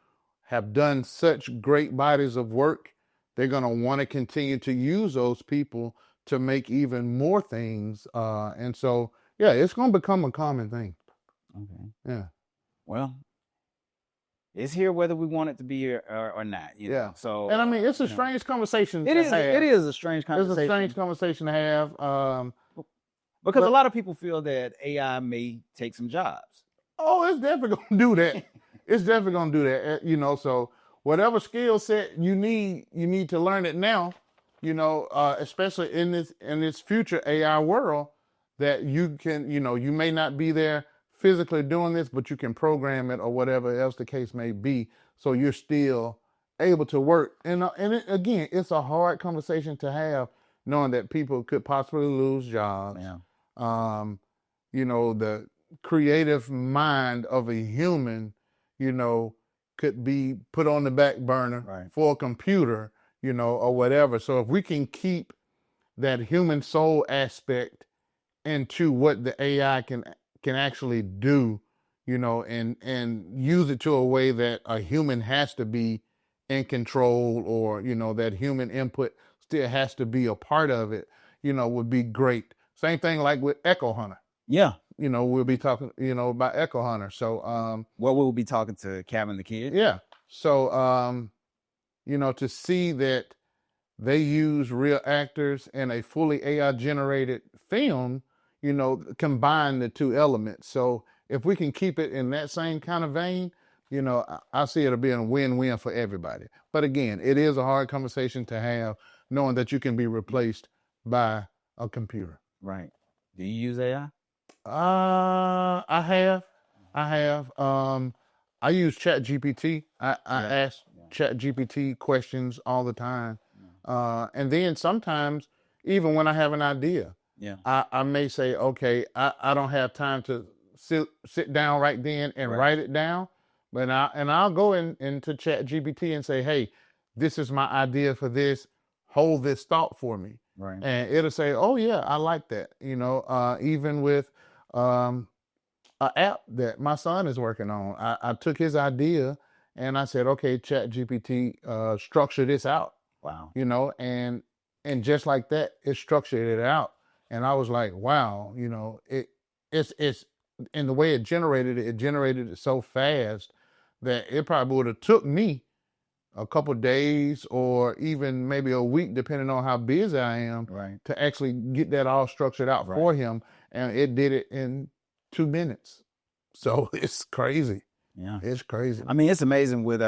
have done such great bodies of work, they're going to want to continue to use those people to make even more things. And so, it's going to become a common thing. Okay. Yeah. Well, it's here whether we want it to be here or not. So, and I mean, it's a strange conversation. It is a strange conversation. It's a strange conversation to have. Because a lot of people feel that AI may take some jobs. Oh, it's definitely going to do that. It's definitely going to do that. So whatever skill set you need to learn it now, especially in this future AI world, that you can, you may not be there physically doing this, but you can program it or whatever else the case may be. So you're still able to work. And again, it's a hard conversation to have, knowing that people could possibly lose jobs. Yeah. The creative mind of a human, could be put on the back burner for a computer, or whatever. So if we can keep that human soul aspect into what the AI can actually do, and use it to a way that a human has to be in control, or, that human input still has to be a part of it, would be great. Same thing like with Echo Hunter. Yeah. We'll be talking, about Echo Hunter. So, we'll be talking to Kavan the Kid. Yeah. So, to see that they use real actors in a fully AI generated film, combine the two elements. So if we can keep it in that same kind of vein, I see it'll be a win-win for everybody. But again, it is a hard conversation to have, knowing that you can be replaced by a computer. Right. Do you use AI? I have. I use ChatGPT. I ask ChatGPT questions all the time. And then sometimes, even when I have an idea, I may say, okay, I don't have time to sit down right then and write it down, but I'll go into ChatGPT and say, hey, this is my idea for this. Hold this thought for me. Right. And it'll say, oh yeah, I like that. Even with an app that my son is working on, I took his idea and I said, okay, ChatGPT, structure this out. Wow. And just like that, it structured it out. And I was like, wow, it's in the way it generated it so fast that it probably would have took me a couple days or even maybe a week, depending on how busy I am, to actually get that all structured out for him. And it did it in 2 minutes. So it's crazy. Yeah. It's crazy. I mean, it's amazing with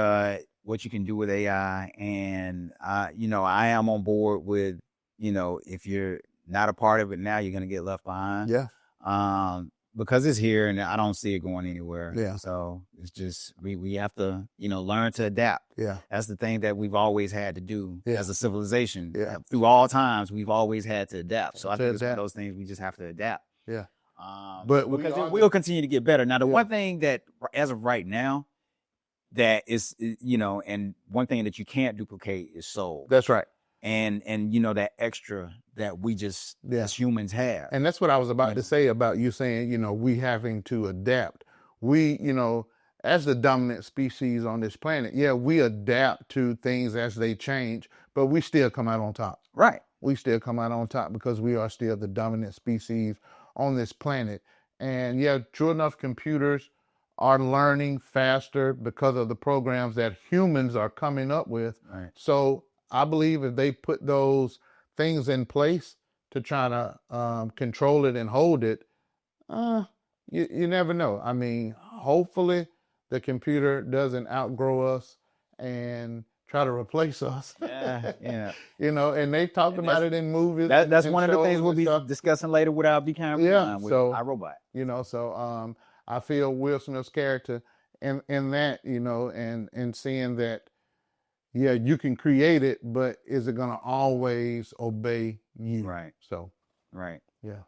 what you can do with AI. And, you know, I am on board with, you know, if you're not a part of it now, you're going to get left behind. Yeah. Because it's here and I don't see it going anywhere. Yeah. So it's just, we have to, you know, learn to adapt. Yeah. That's the thing that we've always had to do as a civilization. Yeah. Through all times, we've always had to adapt. So I think it's one of adapt. those things we just have to adapt. Yeah. But because it will continue to get better. Now, the Yeah. one thing that, as of right now, that is, you know, and one thing that you can't duplicate is soul. That's right. And you know, that extra that we just as humans have. And that's what I was about to say about you saying, you know, we having to adapt. We, you know, as the dominant species on this planet, we adapt to things as they change, but we still come out on top. Right. We still come out on top because we are still the dominant species on this planet. And true enough, computers are learning faster because of the programs that humans are coming up with. Right. So I believe if they put those things in place to try to control it and hold it, you never know. I mean, hopefully the computer doesn't outgrow us and try to replace us. Yeah. You know, and they talked about it in movies. That's one of the things we'll be discussing later with our Become with iRobot. You know, so I feel Will Smith's character in that, you know, and seeing that, you can create it, but is it going to always obey you? Right. So, right. Yeah.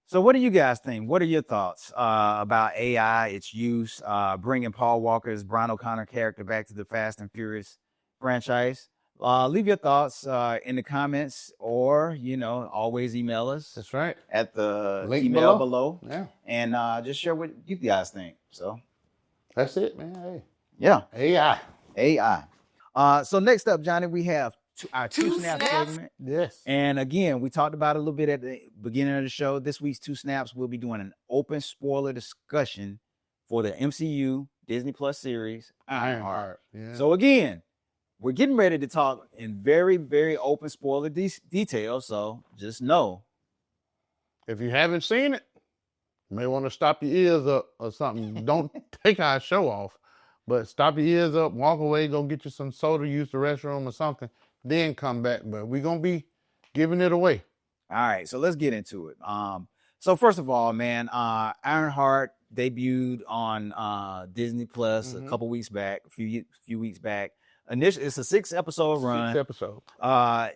So what do you guys think? What are your thoughts about AI, its use, bringing Paul Walker's Brian O'Connor character back to the Fast and Furious franchise? Leave your thoughts in the comments, or, you know, always email us. That's right. At the link email below. Yeah. And just share what you guys think. So that's it, man. Hey. Yeah. AI. So next up, Johnny, we have our two snaps segment. Yes. And again, we talked about it a little bit at the beginning of the show. This week's two snaps, we'll be doing an open spoiler discussion for the MCU Disney Plus series Ironheart. Yeah. So again, we're getting ready to talk in very, very open spoiler details. So just know, if you haven't seen it, you may want to stop your ears up or something. Don't take our show off, but stop your ears up, walk away, go get you some soda, use the restroom or something, then come back. But we're going to be giving it away. All right, so let's get into it. So first of all, man, Ironheart debuted on Disney Plus a couple weeks back, a few weeks back. Initially, it's a 6-episode run. 6 episodes.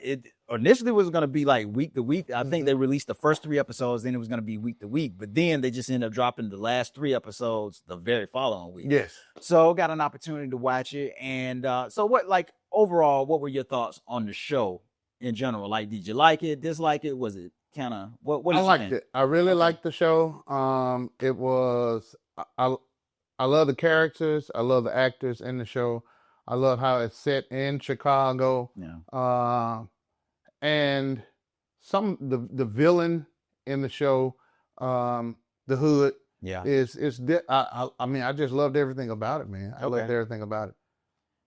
It initially was going to be like week to week. I think they released the first 3 episodes, then it was going to be week to week. But then they just ended up dropping the last 3 episodes the very following week. Yes. So got an opportunity to watch it. And so what, like, overall, what were your thoughts on the show in general? Like, did you like it, dislike it? Was it kind of, what did I you liked think? it. I really liked the show. It was, I love the characters. I love the actors in the show. I love how it's set in Chicago. Yeah. And the villain in the show, the Hood. Yeah. I mean, I just loved everything about it, man. I loved everything about it.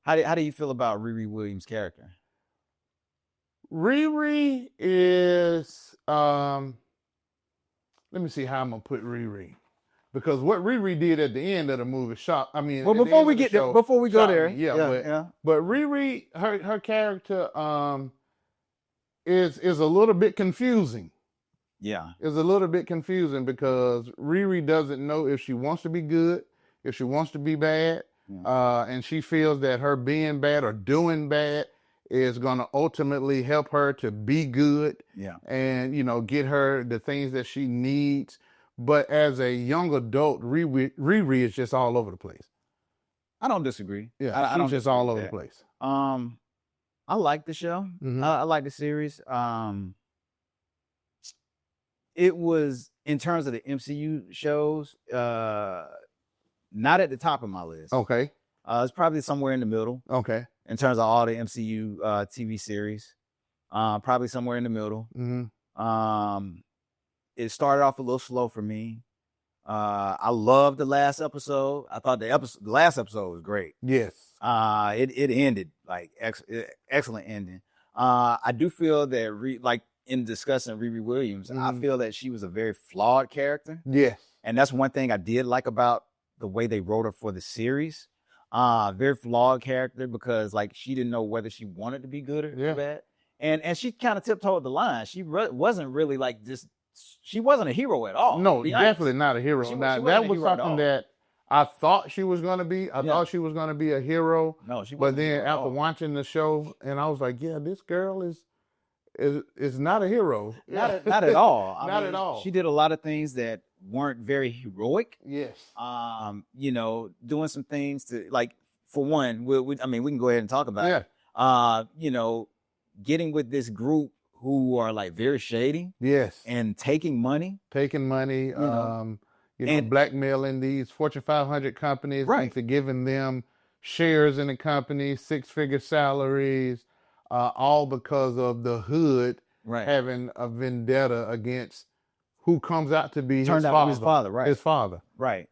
How do you feel about Riri Williams' character? Riri is let me see how I'm gonna put Riri. Because what Riri did at the end of the movie shocked. I mean, well, before we go there, but Riri, her character is a little bit confusing. Yeah, is a little bit confusing because Riri doesn't know if she wants to be good, if she wants to be bad, and she feels that her being bad or doing bad is going to ultimately help her to be good. Yeah, and get her the things that she needs. But as a young adult, Riri is just all over the place. I don't disagree. Yeah, she's just all over the place. I like the show. I like the series. It was, in terms of the MCU shows, not at the top of my list. Okay. It's probably somewhere in the middle. Okay. In terms of all the MCU TV series, probably somewhere in the middle. It started off a little slow for me. I loved the last episode. I thought the last episode was great. Yes. It ended like excellent ending. I do feel that in discussing Riri Williams, I feel that she was a very flawed character. Yes. And that's one thing I did like about the way they wrote her for the series. Very flawed character because like she didn't know whether she wanted to be good or bad. And she kind of tiptoed the line. She wasn't really like just, she wasn't a hero at all. No, definitely not a hero. That was something that I thought she was going to be. I thought she was going to be a hero. No, she wasn't. But then after watching the show, and I was like, yeah, this girl is not a hero. Not at all. Not at all. She did a lot of things that weren't very heroic. Yes. You know, doing some things to, like, for one, we can go ahead and talk about it. You know, getting with this group who are like very shady. Yes. And taking money. You know, blackmailing these Fortune 500 companies into giving them shares in the company, 6-figure salaries, all because of the hood having a vendetta against who comes out to be his father. His father. Right.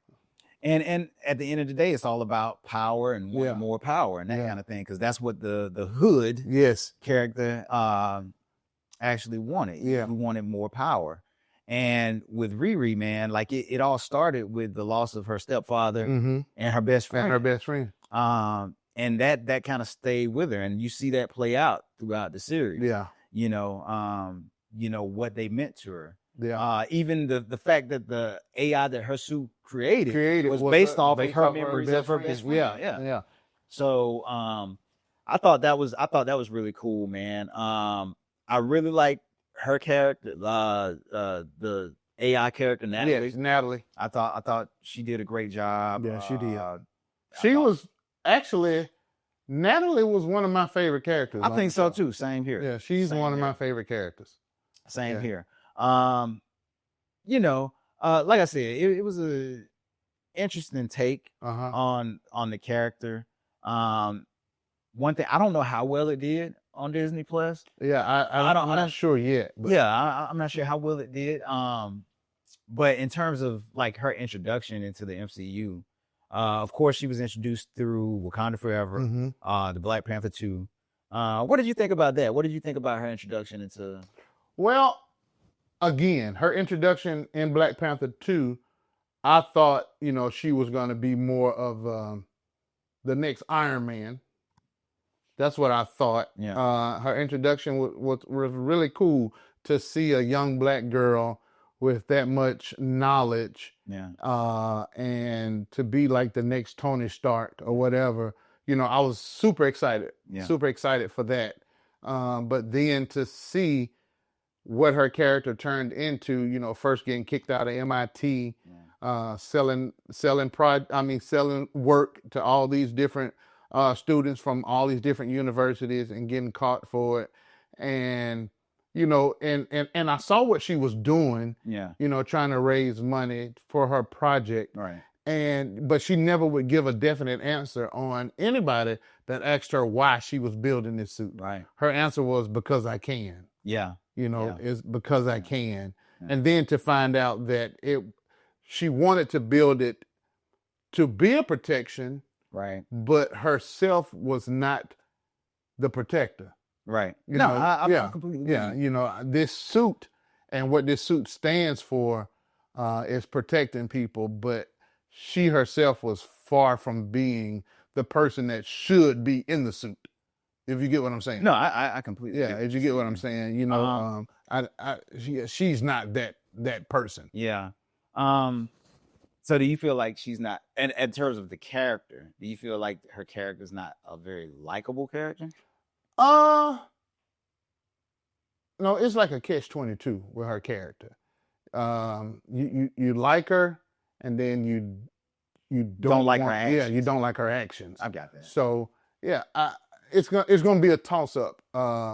And at the end of the day, it's all about power and wanting more power and that kind of thing, because that's what the hood character actually wanted. He wanted more power. And with Riri, man, like it all started with the loss of her stepfather and her best friend. And that kind of stayed with her, and you see that play out throughout the series. Yeah. You know what they meant to her. Yeah. Even the fact that the AI that her suit created was based off of her memories of her best friend. Yeah. So I thought that was really cool, man. I really like her character, the AI character, Natalie. Yes, Natalie. I thought she did a great job. Yeah, she did. Natalie was one of my favorite characters. I think so too. Same here. Yeah, she's one of my favorite characters. Same here. You know, like I said, it was a interesting take on the character. One thing, I don't know how well it did on Disney Plus. Yeah, I'm not sure yet. But. Yeah, I'm not sure how well it did. But in terms of like her introduction into the MCU, of course she was introduced through Wakanda Forever, the Black Panther 2. What did you think about that? What did you think about her introduction into? Well, again, her introduction in Black Panther 2, I thought, you know, she was going to be more of the next Iron Man. That's what I thought. Yeah. Her introduction was really cool to see a young Black girl with that much knowledge. Yeah. And to be like the next Tony Stark or whatever. You know, I was super excited. Yeah. Super excited for that. But then to see what her character turned into, you know, first getting kicked out of MIT, selling work to all these different students from all these different universities and getting caught for it. And, you know, and I saw what she was doing, you know, trying to raise money for her project. Right. But she never would give a definite answer on anybody that asked her why she was building this suit. Right. Her answer was, because I can. Yeah. You know, it's because I can. Yeah. And then to find out that she wanted to build it to be a protection. Right. But herself was not the protector. Right. You know, I completely agree. Yeah. You know, this suit and what this suit stands for is protecting people, but she herself was far from being the person that should be in the suit. If you get what I'm saying. No, I completely. Yeah, if you get what I'm saying, you know, she's not that person. Yeah. So do you feel like she's not, and in terms of the character, do you feel like her character is not a very likable character? No, it's like a catch-22 with her character. You like her, and then you don't like her actions. Yeah, you don't like her actions. I've got that. So yeah, it's gonna be a toss-up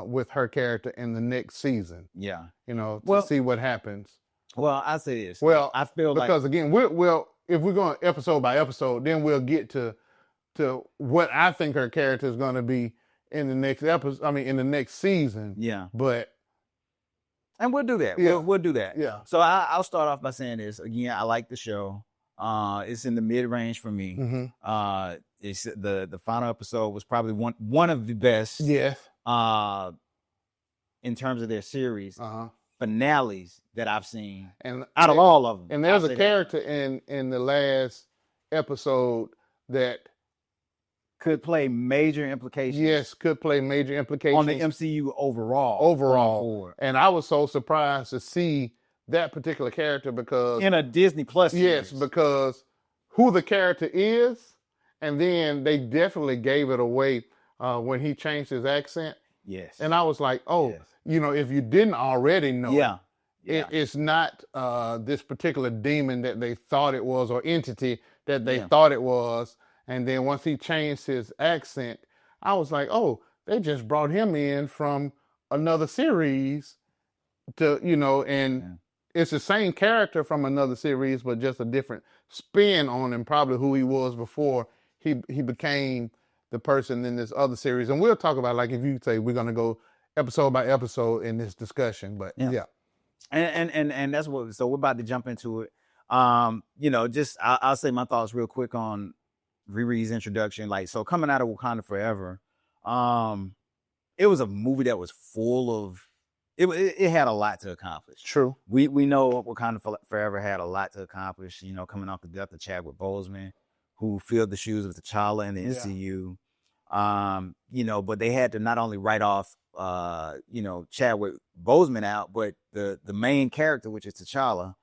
with her character in the next season. Yeah, you know, to see what happens. Well, I say this. Well, I feel because again, if we're going episode by episode, then we'll get to what I think her character is going to be in the next episode. I mean, in the next season. Yeah. And we'll do that. Yeah. We'll do that. Yeah. So I'll start off by saying this again. I like the show. It's in the mid range for me. Mm-hmm. It's the final episode was probably one of the best. Yes. In terms of their series. finales that I've seen and out of all of them. And there's a character in the last episode that could play major implications. Yes, could play major implications on the MCU overall. Overall. And I was so surprised to see that particular character because in a Disney Plus series. Yes, because who the character is, and then they definitely gave it away when he changed his accent. Yes. And I was like, oh, yes. You know, if you didn't already know, yeah. It's not this particular demon that they thought it was or entity that they thought it was. And then once he changed his accent, I was like, oh, they just brought him in from another series to, you know, and it's the same character from another series, but just a different spin on him, probably who he was before he became the person in this other series. And we'll talk about, like, if you say we're going to go episode by episode in this discussion, but yeah. And that's what, so we're about to jump into it. You know, just, I'll say my thoughts real quick on Riri's introduction. Like, so coming out of Wakanda Forever, it was a movie that was full of, it had a lot to accomplish. True. We know Wakanda Forever had a lot to accomplish, you know, coming off the death of Chadwick Boseman, who filled the shoes of T'Challa in the MCU. You know, but they had to not only write off, you know, Chadwick Boseman out, but the main character, which is T'Challa.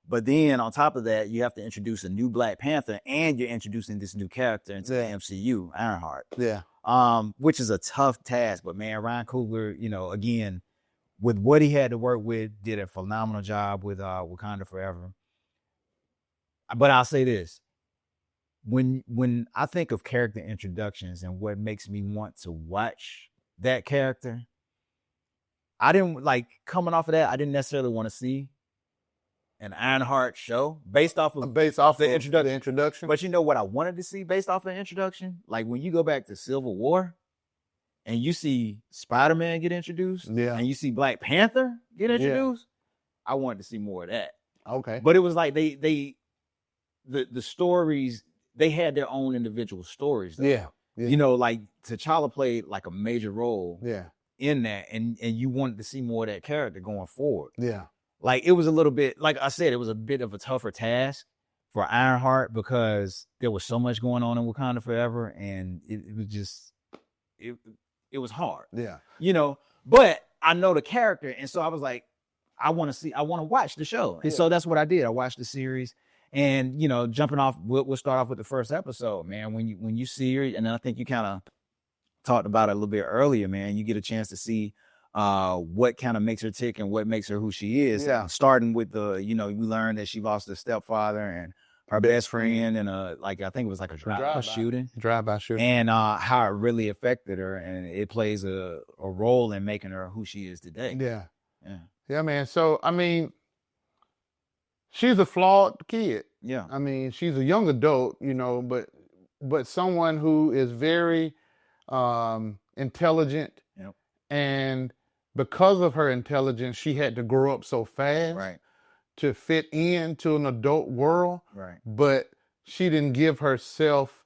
But then on top of that, you have to introduce a new Black Panther, and you're introducing this new character into the MCU, Ironheart. Yeah. Which is a tough task. But man, Ryan Coogler, you know, again, with what he had to work with, did a phenomenal job with Wakanda Forever. But I'll say this. When I think of character introductions and what makes me want to watch that character, I didn't, like, coming off of that, I didn't necessarily want to see an Ironheart show based off the introduction. But you know what I wanted to see based off the introduction? Like, when you go back to Civil War and you see Spider-Man get introduced, and you see Black Panther get introduced, I wanted to see more of that. Okay. But it was like the stories, they had their own individual stories, though. Yeah. You know, like T'Challa played like a major role in that, and you wanted to see more of that character going forward. Yeah. Like, it was a little bit, like I said, it was a bit of a tougher task for Ironheart because there was so much going on in Wakanda Forever, and it was just, it was hard. Yeah. You know, but I know the character, and so I was like, I want to watch the show. And so that's what I did. I watched the series. And, you know, jumping off, we'll start off with the first episode, man. When you see her, and I think you kind of talked about it a little bit earlier, man, you get a chance to see what kind of makes her tick and what makes her who she is. Yeah. Starting with you know, we learned that she lost her stepfather and her best friend in I think it was like a drive-by shooting. And how it really affected her, and it plays a role in making her who she is today. Yeah, man. So, I mean, she's a flawed kid. Yeah. I mean, she's a young adult, you know, but someone who is very intelligent. Yep. And because of her intelligence, she had to grow up so fast to fit into an adult world. Right. But she didn't give herself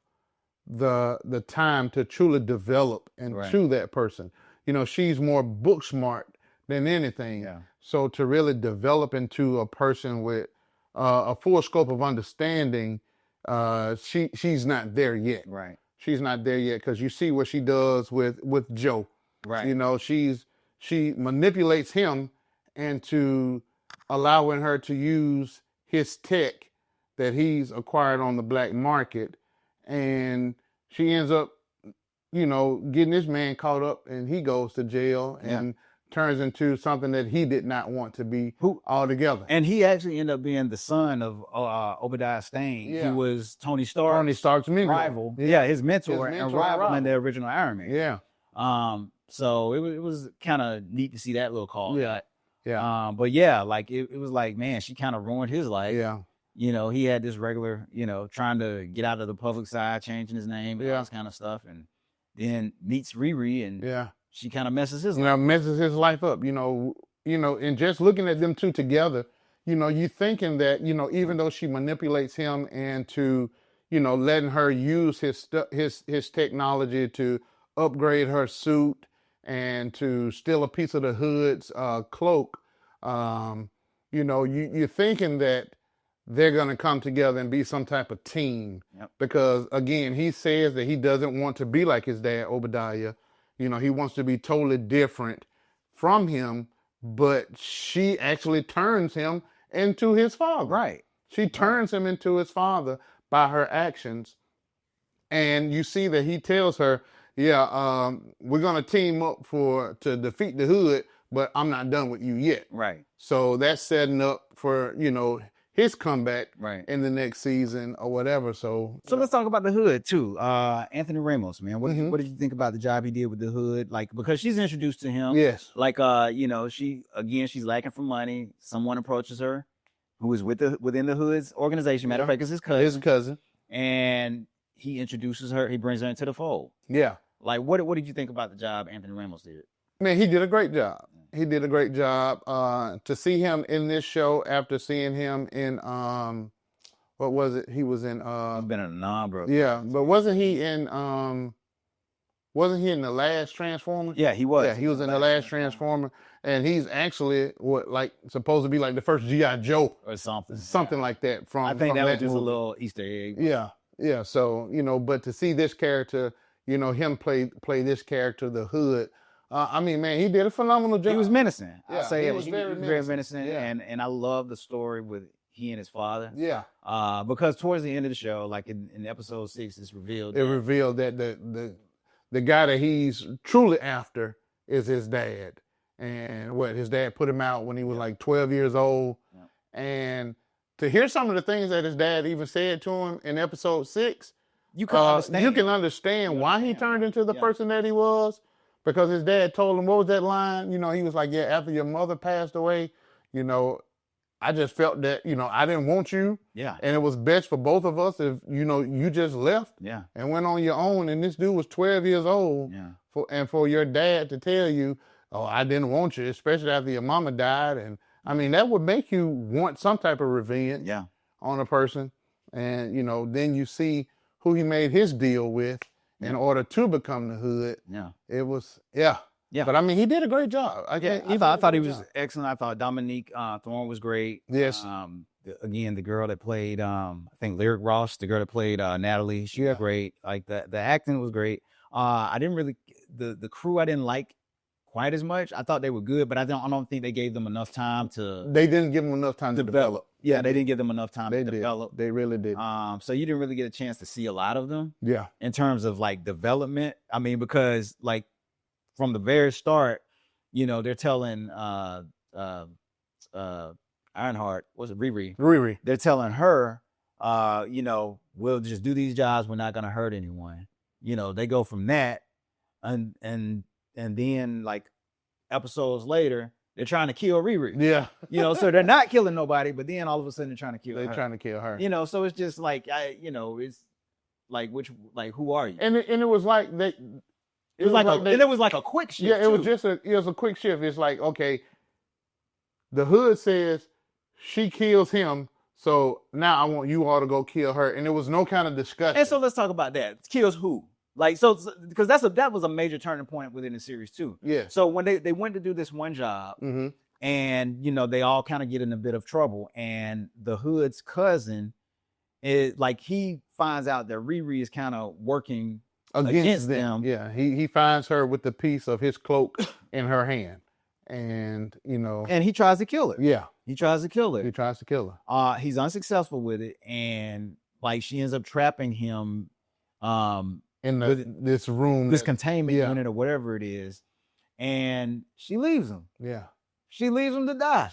the time to truly develop into that person. You know, she's more book smart than anything. Yeah. So to really develop into a person with a full scope of understanding, she's not there yet. Right. She's not there yet, because you see what she does with Joe. Right. You know, she manipulates him into allowing her to use his tech that he's acquired on the black market, and she ends up, you know, getting this man caught up, and he goes to jail and turns into something that he did not want to be altogether. And he actually ended up being the son of Obadiah Stane, who was Tony Stark's rival. Yeah, his mentor and rival in the original Iron Man. Yeah. So it was kind of neat to see that little call. Yeah. But yeah, like it was like, man, she kind of ruined his life. Yeah. You know, he had this regular, you know, trying to get out of the public side, changing his name and all this kind of stuff, and then meets Riri, and she kind of messes his life. Now messes his life up, you know, and just looking at them two together, you know, you thinking that, you know, even though she manipulates him into, you know, letting her use his technology to upgrade her suit and to steal a piece of the hood's cloak, You know, you're thinking that they're going to come together and be some type of team. Yep. Because, again, he says that he doesn't want to be like his dad, Obadiah. You know, he wants to be totally different from him, but she actually turns him into his father. Right. She turns him into his father by her actions. And you see that he tells her, yeah, we're going to team up to defeat the hood, but I'm not done with you yet. Right. So that's setting up for, you know, his comeback right. in the next season or whatever. So let's talk about the hood too. Anthony Ramos, man. What did you think about the job he did with the hood? Like, because she's introduced to him. Yes. Like, you know, she's lacking for money. Someone approaches her who is within the hood's organization. Matter of fact, it's his cousin. His cousin. And he introduces her. He brings her into the fold. Yeah. Like, what did you think about the job Anthony Ramos did? Man, he did a great job. He did a great job. To see him in this show after seeing him in what was it? He was in He's been in a number of yeah, but wasn't he in the last Transformer? Yeah, he was. Yeah, he was in the last Transformer. And he's actually supposed to be like the first G.I. Joe or something. Something like that from I think from that was just movie. a little Easter egg. Yeah. Yeah. So, you know, but to see this character, you know, him play this character, the hood. I mean, man, he did a phenomenal job. He was menacing. Yeah, I'll say he it. was He very was very menacing. menacing. And I love the story with he and his father. Yeah. Because towards the end of the show, like in episode 6, it's revealed. It revealed that the guy that he's truly after is his dad. And his dad put him out when he was like 12 years old. Yeah. And to hear some of the things that his dad even said to him in episode 6, you can understand why he turned into the person that he was. Because his dad told him, what was that line? You know, he was like, yeah, after your mother passed away, you know, I just felt that, you know, I didn't want you. Yeah. And it was best for both of us if, you know, you just left and went on your own. And this dude was 12 years old. Yeah. For your dad to tell you, oh, I didn't want you, especially after your mama died. And I mean, that would make you want some type of revenge on a person. And, you know, then you see who he made his deal with in order to become the hood. Yeah. It was, yeah. But I mean, he did a great job. I thought he was excellent. I thought Dominique Thorne was great. Yes. Again, the girl that played, I think Lyric Ross, the girl that played Natalie, she was great. Like the acting was great. I didn't really, the crew I didn't like quite as much. I thought they were good, but I don't think they gave them enough time to. They didn't give them enough time to develop. Yeah, they didn't give them enough time to develop. They really did. So you didn't really get a chance to see a lot of them. Yeah. In terms of like development, I mean, because like from the very start, you know, they're telling Ironheart, what's it, Riri? They're telling her, you know, we'll just do these jobs. We're not going to hurt anyone. You know, they go from that, and then like episodes later, they're trying to kill Riri. Yeah. You know, so they're not killing nobody, but then all of a sudden they're trying to kill her. They're trying to kill her. You know, so it's just like it's like who are you? And it was like they. It was like a quick shift. Yeah, it was a quick shift. It's like, okay, the hood says she kills him, so now I want you all to go kill her, and there was no kind of discussion. And so let's talk about that. Kills who? Like, so because that was a major turning point within the series too. Yeah. So when they went to do this one job, and you know they all kind of get in a bit of trouble, and the hood's cousin is like he finds out that Riri is kind of working against them. Yeah, he finds her with the piece of his cloak in her hand, and you know, and he tries to kill her. Yeah, he tries to kill her. He tries to kill her. He's unsuccessful with it, and like she ends up trapping him, in this room, this containment unit or whatever it is, and she leaves him. Yeah, she leaves him to die.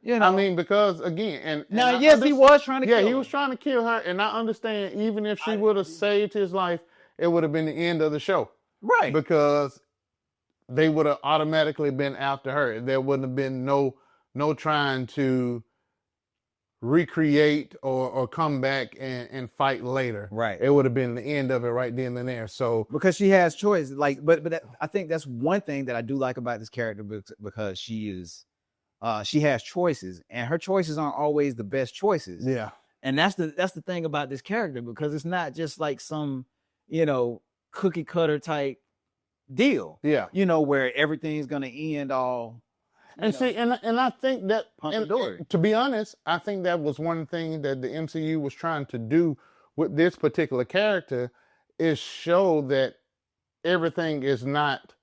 You know, I mean, because again, and now, yes, he was trying to kill her. Yeah, he was trying to kill her, and I understand even if she would have saved his life, it would have been the end of the show. Right. Because they would have automatically been after her. There wouldn't have been no trying to recreate or come back and fight later. Right. It would have been the end of it right then and there. So because she has choice, like, but I think that's one thing that I do like about this character because she is. She has choices, and her choices aren't always the best choices. Yeah, and that's the thing about this character, because it's not just like some, you know, cookie cutter type deal. Yeah, you know, where everything's gonna end all And see, and I think that, and to be honest, I think that was one thing that the MCU was trying to do with this particular character, is show that everything is not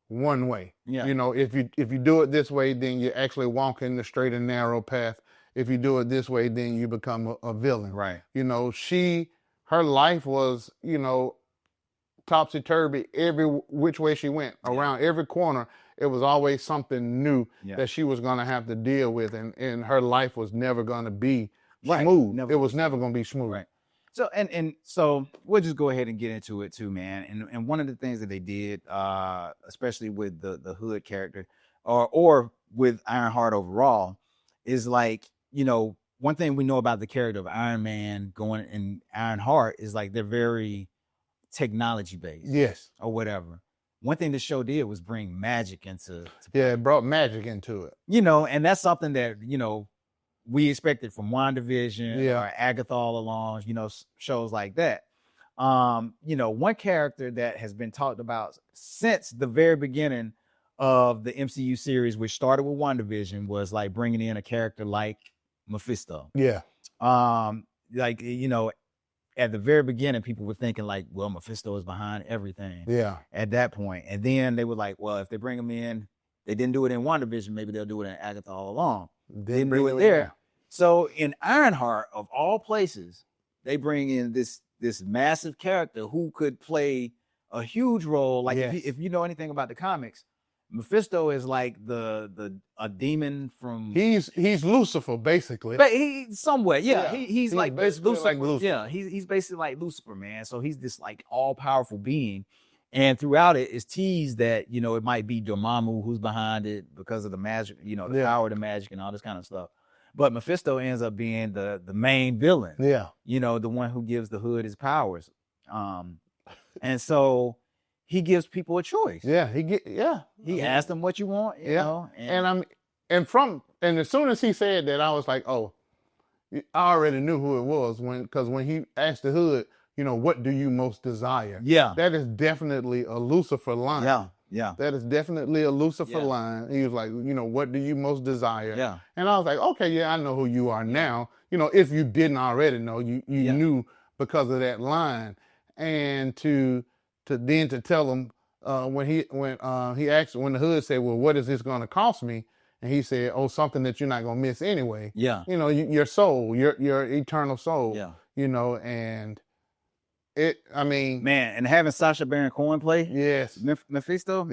one way. Yeah. You know, if you do it this way, then you're actually walking the straight and narrow path. If you do it this way, then you become a villain. Right. You know, her life was, you know, topsy-turvy every which way she went. Around every corner, it was always something new that she was going to have to deal with, and her life was never going to be smooth. It was never going to be smooth. Right. So and so we'll just go ahead and get into it too, man. And one of the things that they did, especially with the Hood character, or with Ironheart overall, is like, you know, one thing we know about the character of Iron Man going in Ironheart is like they're very technology based. Yes. Or whatever. One thing the show did was bring magic into it brought magic into it. You know, and that's something that, you know, we expected from WandaVision or Agatha All Along, you know, shows like that. You know, one character that has been talked about since the very beginning of the MCU series, which started with WandaVision, was like bringing in a character like Mephisto. Yeah. Like, you know, at the very beginning, people were thinking like, well, Mephisto is behind everything. Yeah. At that point. And then they were like, well, if they bring him in, they didn't do it in WandaVision, maybe they'll do it in Agatha All Along. They didn't do it there. So in Ironheart, of all places, they bring in this massive character who could play a huge role. Like if you know anything about the comics, Mephisto is like a demon from. He's Lucifer basically. But he's somewhat, he's like basically Lucifer. like Lucifer. Yeah, he's basically like Lucifer, man. So he's this like all powerful being, and throughout it is teased that, you know, it might be Dormammu who's behind it because of the magic, you know, the power of the magic and all this kind of stuff. But Mephisto ends up being the main villain. Yeah. You know, the one who gives the Hood his powers. And so he gives people a choice. Yeah. He asked them what you want, you know. And as soon as he said that, I was like, oh, I already knew who it was because when he asked the Hood, you know, what do you most desire? Yeah. That is definitely a Lucifer line. Yeah. Yeah. That is definitely a Lucifer line. He was like, you know, what do you most desire? Yeah. And I was like, okay, I know who you are now. You know, if you didn't already know, you knew because of that line. And to tell him when the Hood said, well, what is this going to cost me? And he said, oh, something that you're not going to miss anyway. Yeah. You know, your soul, your eternal soul. Yeah. You know, and man, and having Sacha Baron Cohen play Mephisto,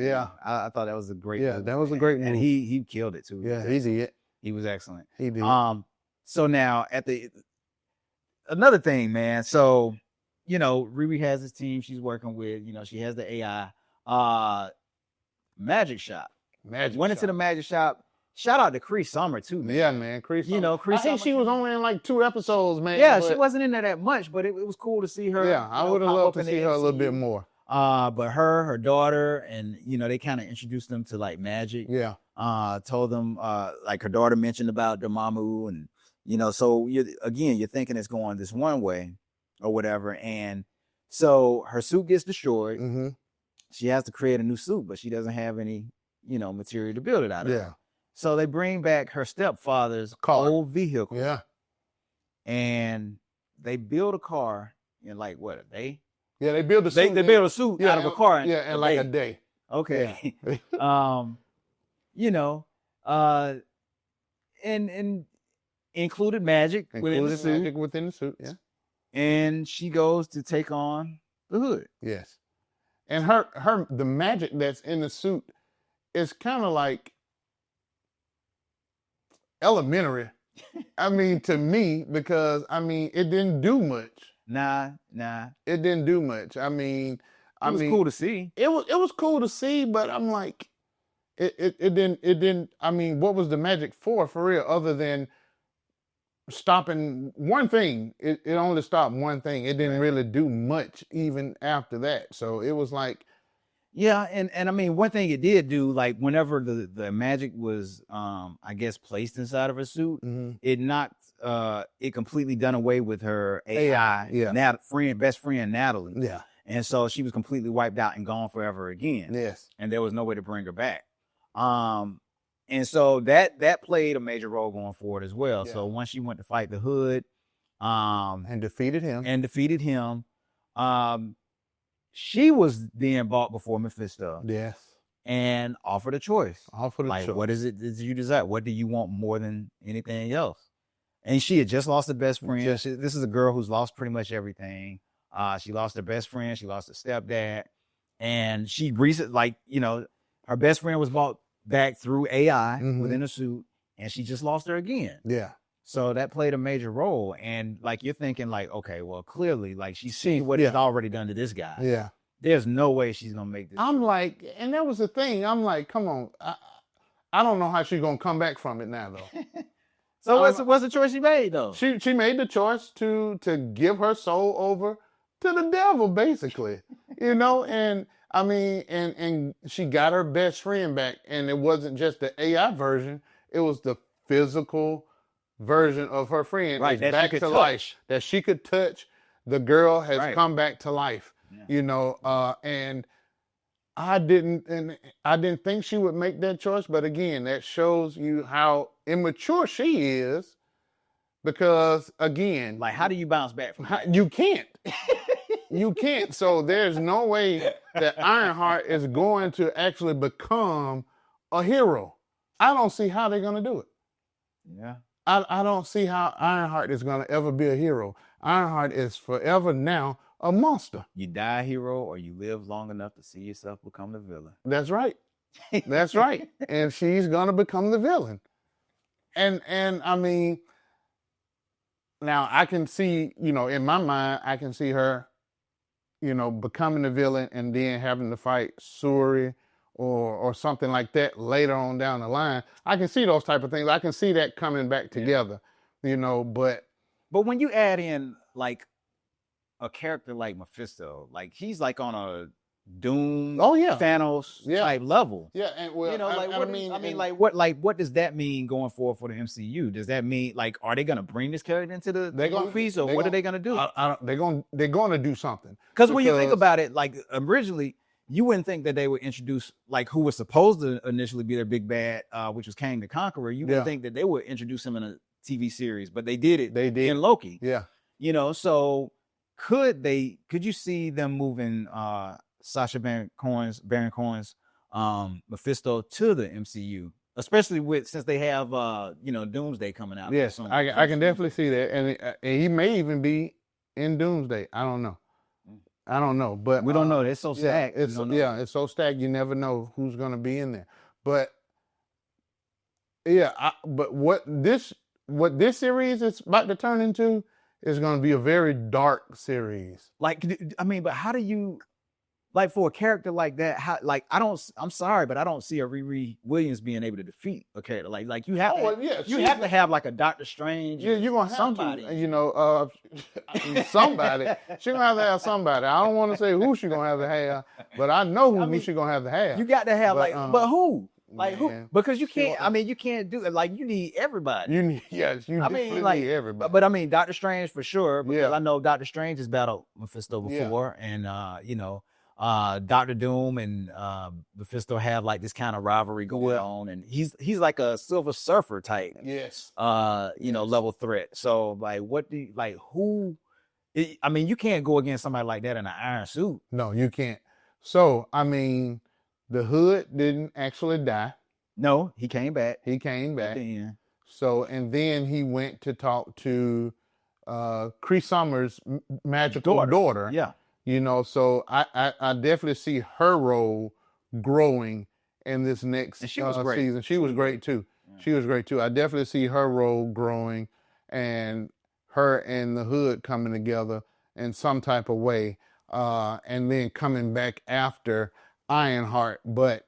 I thought that was a great movie. That was a great movie. And he killed it too. Yeah, he did. He was excellent. He did. So now another thing, man. So, you know, Riri has this team she's working with. You know, she has the AI. Magic Shop. Went into the Magic Shop. Shout out to Cree Summer too, man. Yeah, man. Cree Summer. You know, Cree Summer. I think she was only in like 2 episodes, man. Yeah, she wasn't in there that much, but it was cool to see her. Yeah, I would have loved to see her a little bit more. But her daughter, and, you know, they kind of introduced them to like magic. Yeah. Told them, like her daughter mentioned about Dormammu, and, you know, so you're thinking it's going this one way or whatever. And so her suit gets destroyed. Mm-hmm. She has to create a new suit, but she doesn't have any, you know, material to build it out of. Yeah. So they bring back her stepfather's old vehicle. Yeah. And they build a car in like what, a day? Yeah, they build a suit. They build a suit out of a car in a day. Okay. Yeah. You know, and included magic within the suit, yeah. And she goes to take on the Hood. Yes. And the magic that's in the suit is kind of like elementary. I mean, to me, because it didn't do much. Nah. It didn't do much. I mean, it was cool to see. It was cool to see, but I'm like, it didn't. I mean, what was the magic for real? Other than stopping one thing, it only stopped one thing. It didn't really do much even after that. So it was like. Yeah, and I mean, one thing it did do, like whenever the magic was, I guess, placed inside of her suit, mm-hmm. it knocked, it completely done away with her AI, best friend Natalie. Yeah, and so she was completely wiped out and gone forever again. Yes, and there was no way to bring her back. And so that played a major role going forward as well. Yeah. So once she went to fight the Hood, and defeated him, she was then bought before Mephisto. Yes. And offered a choice. Choice. What is it that you desire? What do you want more than anything else? And she had just lost her best friend. This is a girl who's lost pretty much everything. She lost her best friend. She lost her stepdad. And she recently, her best friend was brought back through AI within a suit. And she just lost her again. Yeah. So that played a major role. And you're thinking okay, well, clearly, she's seen what he's already done to this guy. Yeah. There's no way she's going to make this. I'm like, and that was the thing. I'm like, come on. I don't know how she's going to come back from it now, though. So what's the choice she made, though? She made the choice to give her soul over to the devil, basically. And I mean, and she got her best friend back. And it wasn't just the AI version. It was the physical version of her friend. Right, that back she could to touch. life. That she could touch. The girl has come back to life. Yeah. And I didn't think she would make that choice, but again, that shows you how immature she is, because again, how do you bounce back from that? You can't. You can't. So there's no way that Ironheart is going to actually become a hero. I don't see how they're going to do it. Yeah. I don't see how Ironheart is going to ever be a hero. Ironheart is forever now a monster. You die a hero, or you live long enough to see yourself become the villain. That's right. That's right. And she's gonna become the villain. And I mean, now I can see, in my mind, I can see her, becoming the villain and then having to fight Suri or something like that later on down the line. I can see those type of things. I can see that coming back together, but when you add in a character like Mephisto, he's on a Doom, Thanos type level. Yeah, and what does that mean going forward for the MCU? Does that mean are they gonna bring this character into the movies, or what are they gonna do? They're gonna do something. Because when you think about it, originally you wouldn't think that they would introduce who was supposed to initially be their big bad, which was Kang the Conqueror. You would think that they would introduce him in a TV series, but they did it. They did in Loki. Yeah, so. Could you see them moving Sacha Baron Cohen's Mephisto to the MCU, especially since they have Doomsday coming out? Yes, I can definitely see that, and he may even be in Doomsday. I don't know, but we don't know. It's so stacked. It's so stacked. You never know who's going to be in there. But but what this series is about to turn into is going to be a very dark series. But how do you, for a character like that, I'm sorry, but I don't see a Riri Williams being able to defeat a character you have to have a Doctor Strange. Yeah, you're gonna have somebody. Somebody. She's gonna have somebody. I don't want to say who she's gonna have to have, but I know who she's gonna have to have. You got to have but who? Who? Because you can't. You can't do it. You need everybody. You need need everybody. But Doctor Strange for sure. Because I know Doctor Strange has battled Mephisto before, and Doctor Doom and Mephisto have this kind of rivalry going on, and he's like a Silver Surfer type. Yes. Level threat. So what do you, who? You can't go against somebody like that in an iron suit. No, you can't. So the Hood didn't actually die. No, he came back. So, and then he went to talk to Cree Summers' magical daughter. Yeah. So I definitely see her role growing in this next season. She was great too. Yeah. She was great too. I definitely see her role growing, and her and the Hood coming together in some type of way, and then coming back after Ironheart. But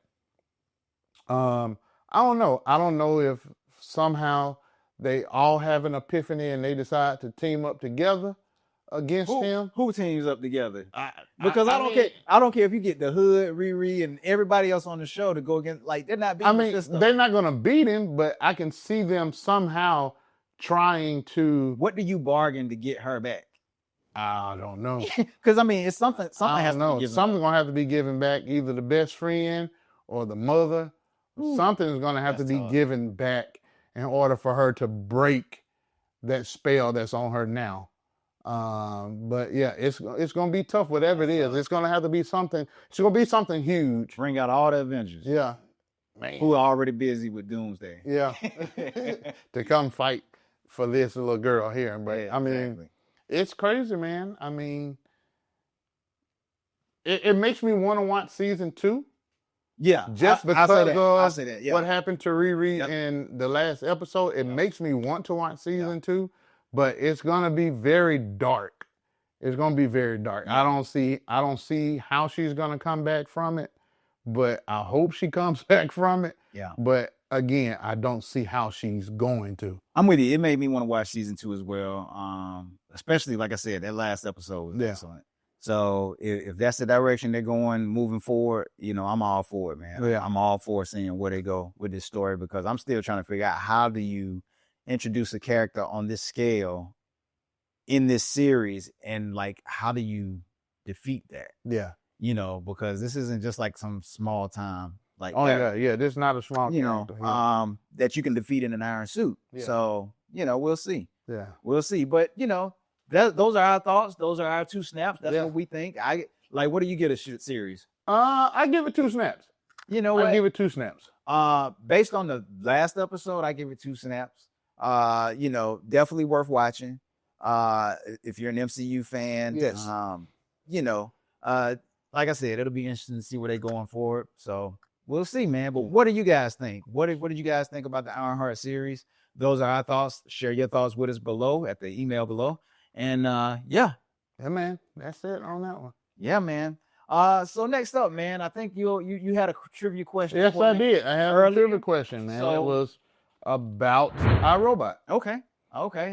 I don't know. I don't know if somehow they all have an epiphany and they decide to team up together against him. Who teams up together? Because I don't care. I don't care if you get the Hood, Riri, and everybody else on the show to go against. They're not beating. They're not going to beat him, but I can see them somehow trying to. What do you bargain to get her back? I don't know. Because it's something. Something has to be given. Something's gonna have to be given back, either the best friend or the mother Something's going to have to be given back in order for her to break that spell that's on her now. But yeah, it's going to be tough, whatever it is. It's going to have to be something. It's going to be something huge. Bring out all the Avengers. Yeah. Man. Who are already busy with Doomsday. Yeah. To come fight for this little girl here. But Yeah, I mean, exactly. It's crazy, man. I mean, it makes me want to watch season 2. Yeah. Just because I say that. Yeah. what happened to Riri in the last episode, it makes me want to watch season 2, but it's going to be very dark. It's going to be very dark. I don't see how she's going to come back from it, but I hope she comes back from it. Yeah. But again, I don't see how she's going to. I'm with you. It made me want to watch season 2 as well. Especially, like I said, that last episode was excellent. So if that's the direction they're going moving forward, I'm all for it, man. Yeah. I'm all for seeing where they go with this story, because I'm still trying to figure out, how do you introduce a character on this scale in this series, and like, how do you defeat that? Yeah. Because this isn't just like some small time, like, yeah. This is not a small character. That you can defeat in an iron suit. Yeah. So, we'll see. Yeah. We'll see. But, those are our thoughts. Those are our 2 snaps. That's what we think. What do you get a series? I give it 2 snaps. You know what? I give it 2 snaps. Based on the last episode, I give it 2 snaps. Definitely worth watching. If you're an MCU fan, yes. Like I said, it'll be interesting to see where they're going forward. So we'll see, man. But what do you guys think? What did you guys think about the Ironheart series? Those are our thoughts. Share your thoughts with us below at the email below. And yeah, man, that's it on that one. Yeah, man. So next up, man, I think you had a trivia question. Yes, I did. I have a trivia question, man. So, it was about iRobot. Okay.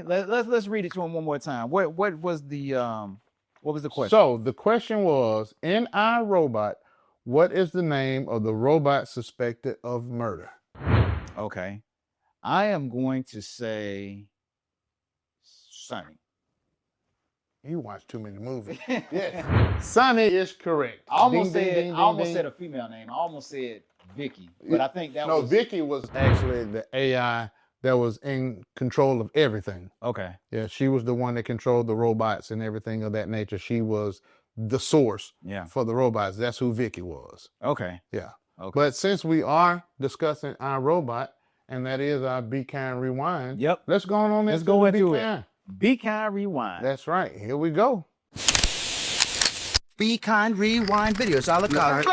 Let's read it to him one more time. What was the question? So the question was, in iRobot, what is the name of the robot suspected of murder? Okay. I am going to say Sonny. You watch too many movies. Yes. Sonny is correct. I almost said a female name. I almost said Vicky, but I think that was... Vicky was actually the AI that was in control of everything. Okay. Yeah, she was the one that controlled the robots and everything of that nature. She was the source for the robots. That's who Vicky was. Okay. Yeah. Okay. But since we are discussing iRobot, and that is our Be Kind Rewind, let's go on Let's go into it. Be Kind Rewind. That's right. Here we go. Be Kind Rewind videos a la carte.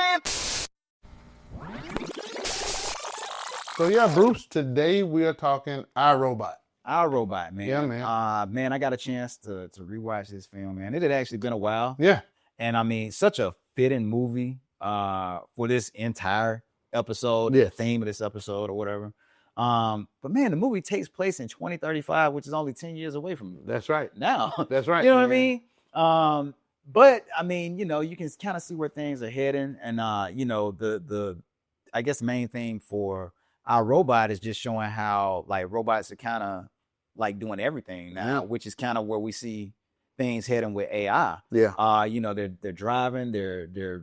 So yeah, Bruce, today we are talking iRobot. iRobot, man. Yeah, man. Man, I got a chance to rewatch this film, man. It had actually been a while. Yeah. And I mean, such a fitting movie for this entire episode, the theme of this episode or whatever. But man, the movie takes place in 2035, which is only 10 years away from That's right. now. That's right. You know what I mean? But I mean, you can kind of see where things are heading. And the I guess the main thing for iRobot is just showing how like robots are kind of like doing everything now, which is kind of where we see things heading with AI. Yeah. They're driving, they're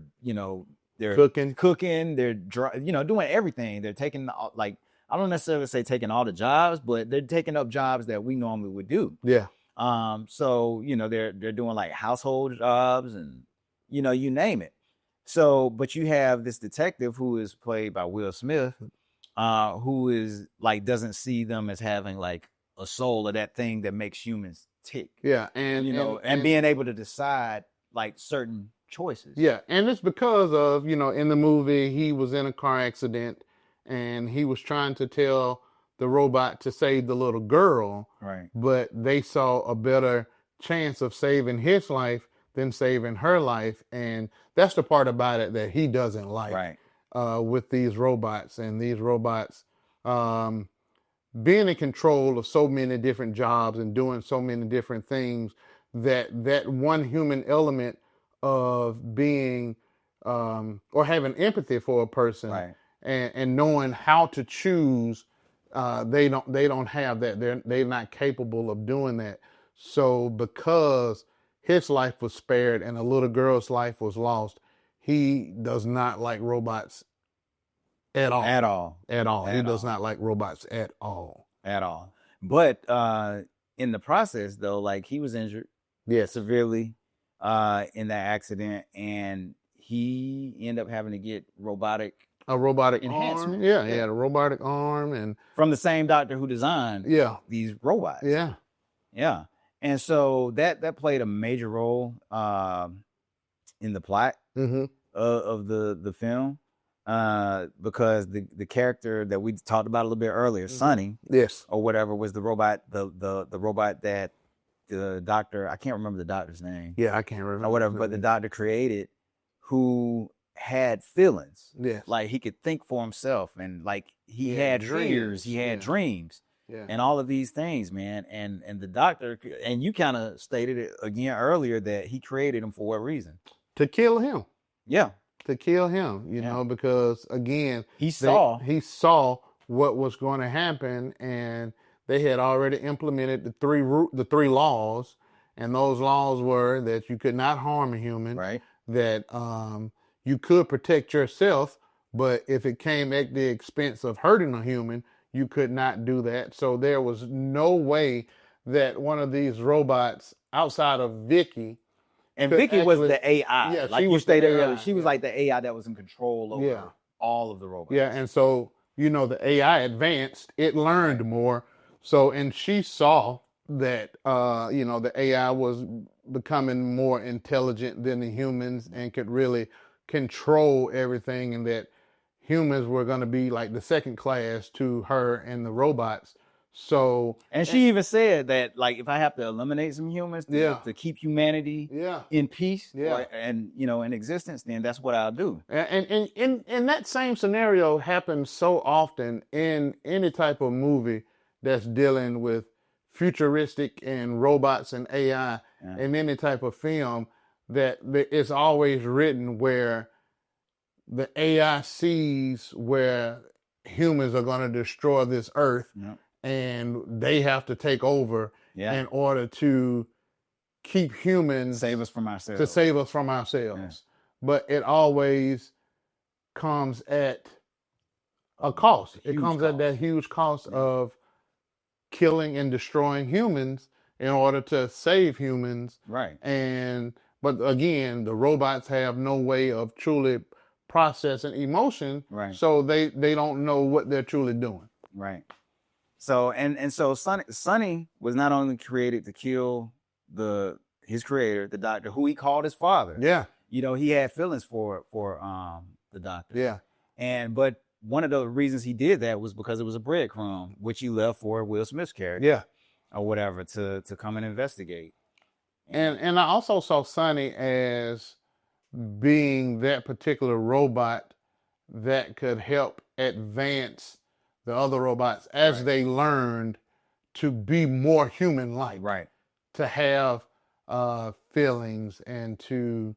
cooking, they're doing everything. They're taking I don't necessarily say taking all the jobs, but they're taking up jobs that we normally would do. Yeah. So, they're doing like household jobs and, you name it. So, but you have this detective who is played by Will Smith, who is like, doesn't see them as having like a soul or that thing that makes humans tick. Yeah. And being able to decide like certain choices. Yeah. And it's because of, in the movie, he was in a car accident and he was trying to tell the robot to save the little girl. Right. But they saw a better chance of saving his life than saving her life. And that's the part about it that he doesn't like. Right. With these robots, and these robots being in control of so many different jobs and doing so many different things, that one human element of being or having empathy for a person, right, and knowing how to choose, they don't have that. They're not capable of doing that. So because his life was spared and a little girl's life was lost, he does not like robots At all. At all. At all. At He does all. not like robots at all. At all. But in the process, though, like he was injured severely in that accident, and he ended up having to get a robotic enhancement. arm. Yeah, he had a robotic arm, and from the same doctor who designed these robots. Yeah. Yeah. And so that played a major role in the plot of the film. Because the character that we talked about a little bit earlier, Sonny, or whatever, was the robot, the robot that the doctor, I can't remember the doctor's name. Yeah, I can't remember. Or whatever, but the doctor created, who had feelings. Yes. Like he could think for himself, and like he had fears, he had dreams. Yeah. And all of these things, man. And the doctor, and you kind of stated it again earlier, that he created him for what reason? To kill him. Yeah. To kill him, you know, because again, he saw what was going to happen, and they had already implemented the three laws, and those laws were that you could not harm a human, right? That you could protect yourself, but if it came at the expense of hurting a human, you could not do that. So there was no way that one of these robots outside of Vicky. And Vicky was the AI. Yeah, like you stated earlier, she was like the AI that was in control over all of the robots. Yeah, and so, you know, the AI advanced, it learned more. So, and she saw that, you know, the AI was becoming more intelligent than the humans and could really control everything, and that humans were going to be like the second class to her and the robots. So, and she even said that, like, if I have to eliminate some humans to keep humanity in peace and, you know, in existence, then that's what I'll do. And that same scenario happens so often in any type of movie that's dealing with futuristic and robots and AI in any type of film, that it's always written where the AI sees where humans are going to destroy this earth. And they have to take over in order to keep humans, save us from ourselves. To save us from ourselves. But it always comes at a cost. It comes at that huge cost of killing and destroying humans in order to save humans. Right. But again, the robots have no way of truly processing emotion. Right. So they don't know what they're truly doing. Right. So so Sonny was not only created to kill his creator, the doctor, who he called his father. Yeah. You know, he had feelings for the doctor. Yeah. But one of the reasons he did that was because it was a breadcrumb, which he left for Will Smith's character. Yeah. Or whatever, to come and investigate. And I also saw Sonny as being that particular robot that could help advance the other robots as they learned to be more human-like. Right. To have feelings and to,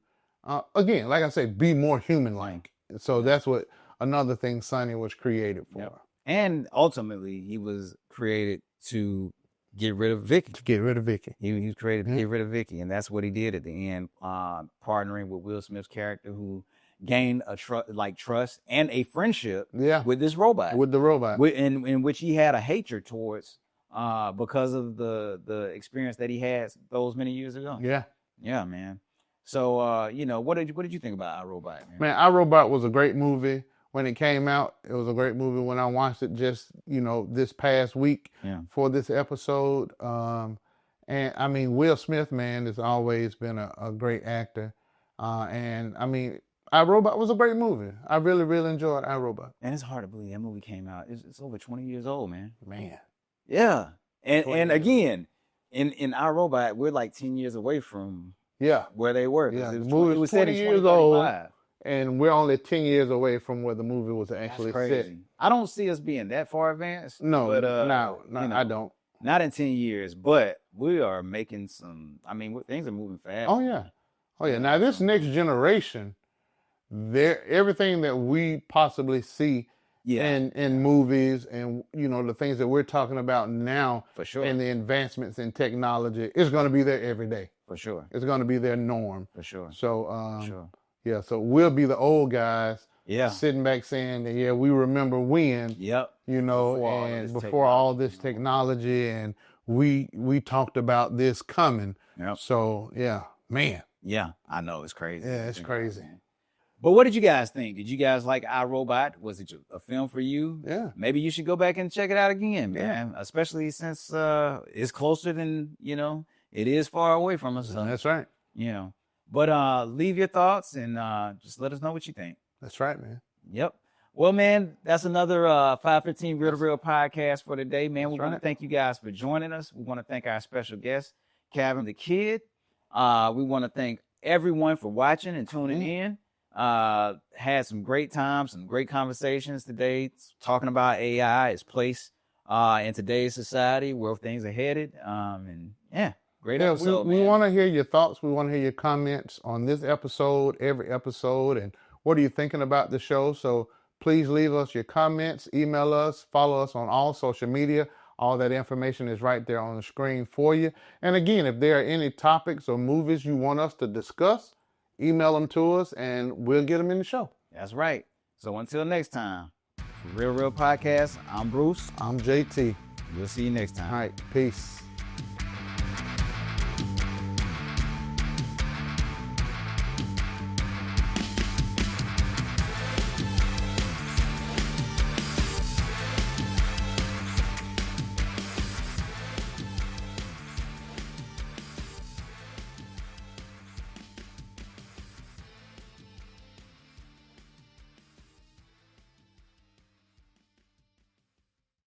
again, like I said, be more human-like. So that's what another thing Sonny was created for. Yep. And ultimately, he was created to get rid of Vicky. To get rid of Vicky. He was created to get rid of Vicky, and that's what he did at the end, partnering with Will Smith's character, who gained a trust and a friendship with this robot. With the robot. In which he had a hatred towards because of the experience that he had those many years ago. Yeah. Yeah, man. So, you know, what did you think about iRobot, man? Man, iRobot was a great movie when it came out. It was a great movie when I watched it just, you know, this past week for this episode. And I mean, Will Smith, man, has always been a great actor. And I mean, iRobot was a great movie. I really, really enjoyed iRobot. And it's hard to believe that movie came out. It's over 20 years old, man. Man. Yeah. And again, in iRobot, we're like 10 years away from where they were. Yeah, the movie was 20 years old, and we're only 10 years away from where the movie was actually set. I don't see us being that far advanced. No, but, no, you know, I don't. Not in 10 years, but we are making some, I mean, things are moving fast. Oh, yeah. Oh, yeah. Now, this next generation, everything that we possibly see in movies and, you know, the things that we're talking about now, for sure, and the advancements in technology, is going to be there every day. For sure. It's going to be their norm. For sure. So, Yeah, so we'll be the old guys Yeah. sitting back saying that, yeah, we remember when, Yep. you know, before all this technology, and we talked about this coming. Yep. So, yeah, man. Yeah, I know, it's crazy. Yeah, it's crazy. But what did you guys think? Did you guys like iRobot? Was it a film for you? Yeah. Maybe you should go back and check it out again, man. Yeah. Especially since it's closer than, you know, it is far away from us. So, that's right. You know. But leave your thoughts and just let us know what you think. That's right, man. Yep. Well, man, that's another 515 Real to Real podcast for today, man. We want to thank you guys for joining us. We want to thank our special guest, Kavan the Kid. We want to thank everyone for watching and tuning in. Had some great times, some great conversations today, talking about AI, its place in today's society, where things are headed. And yeah, great episode. We want to hear your thoughts. We want to hear your comments on this episode, every episode, and what are you thinking about the show? So please leave us your comments, email us, follow us on all social media. All that information is right there on the screen for you. And again, if there are any topics or movies you want us to discuss, email them to us and we'll get them in the show. That's right. So until next time, for Real Podcast, I'm Bruce. I'm JT. We'll see you next time. All right. Peace.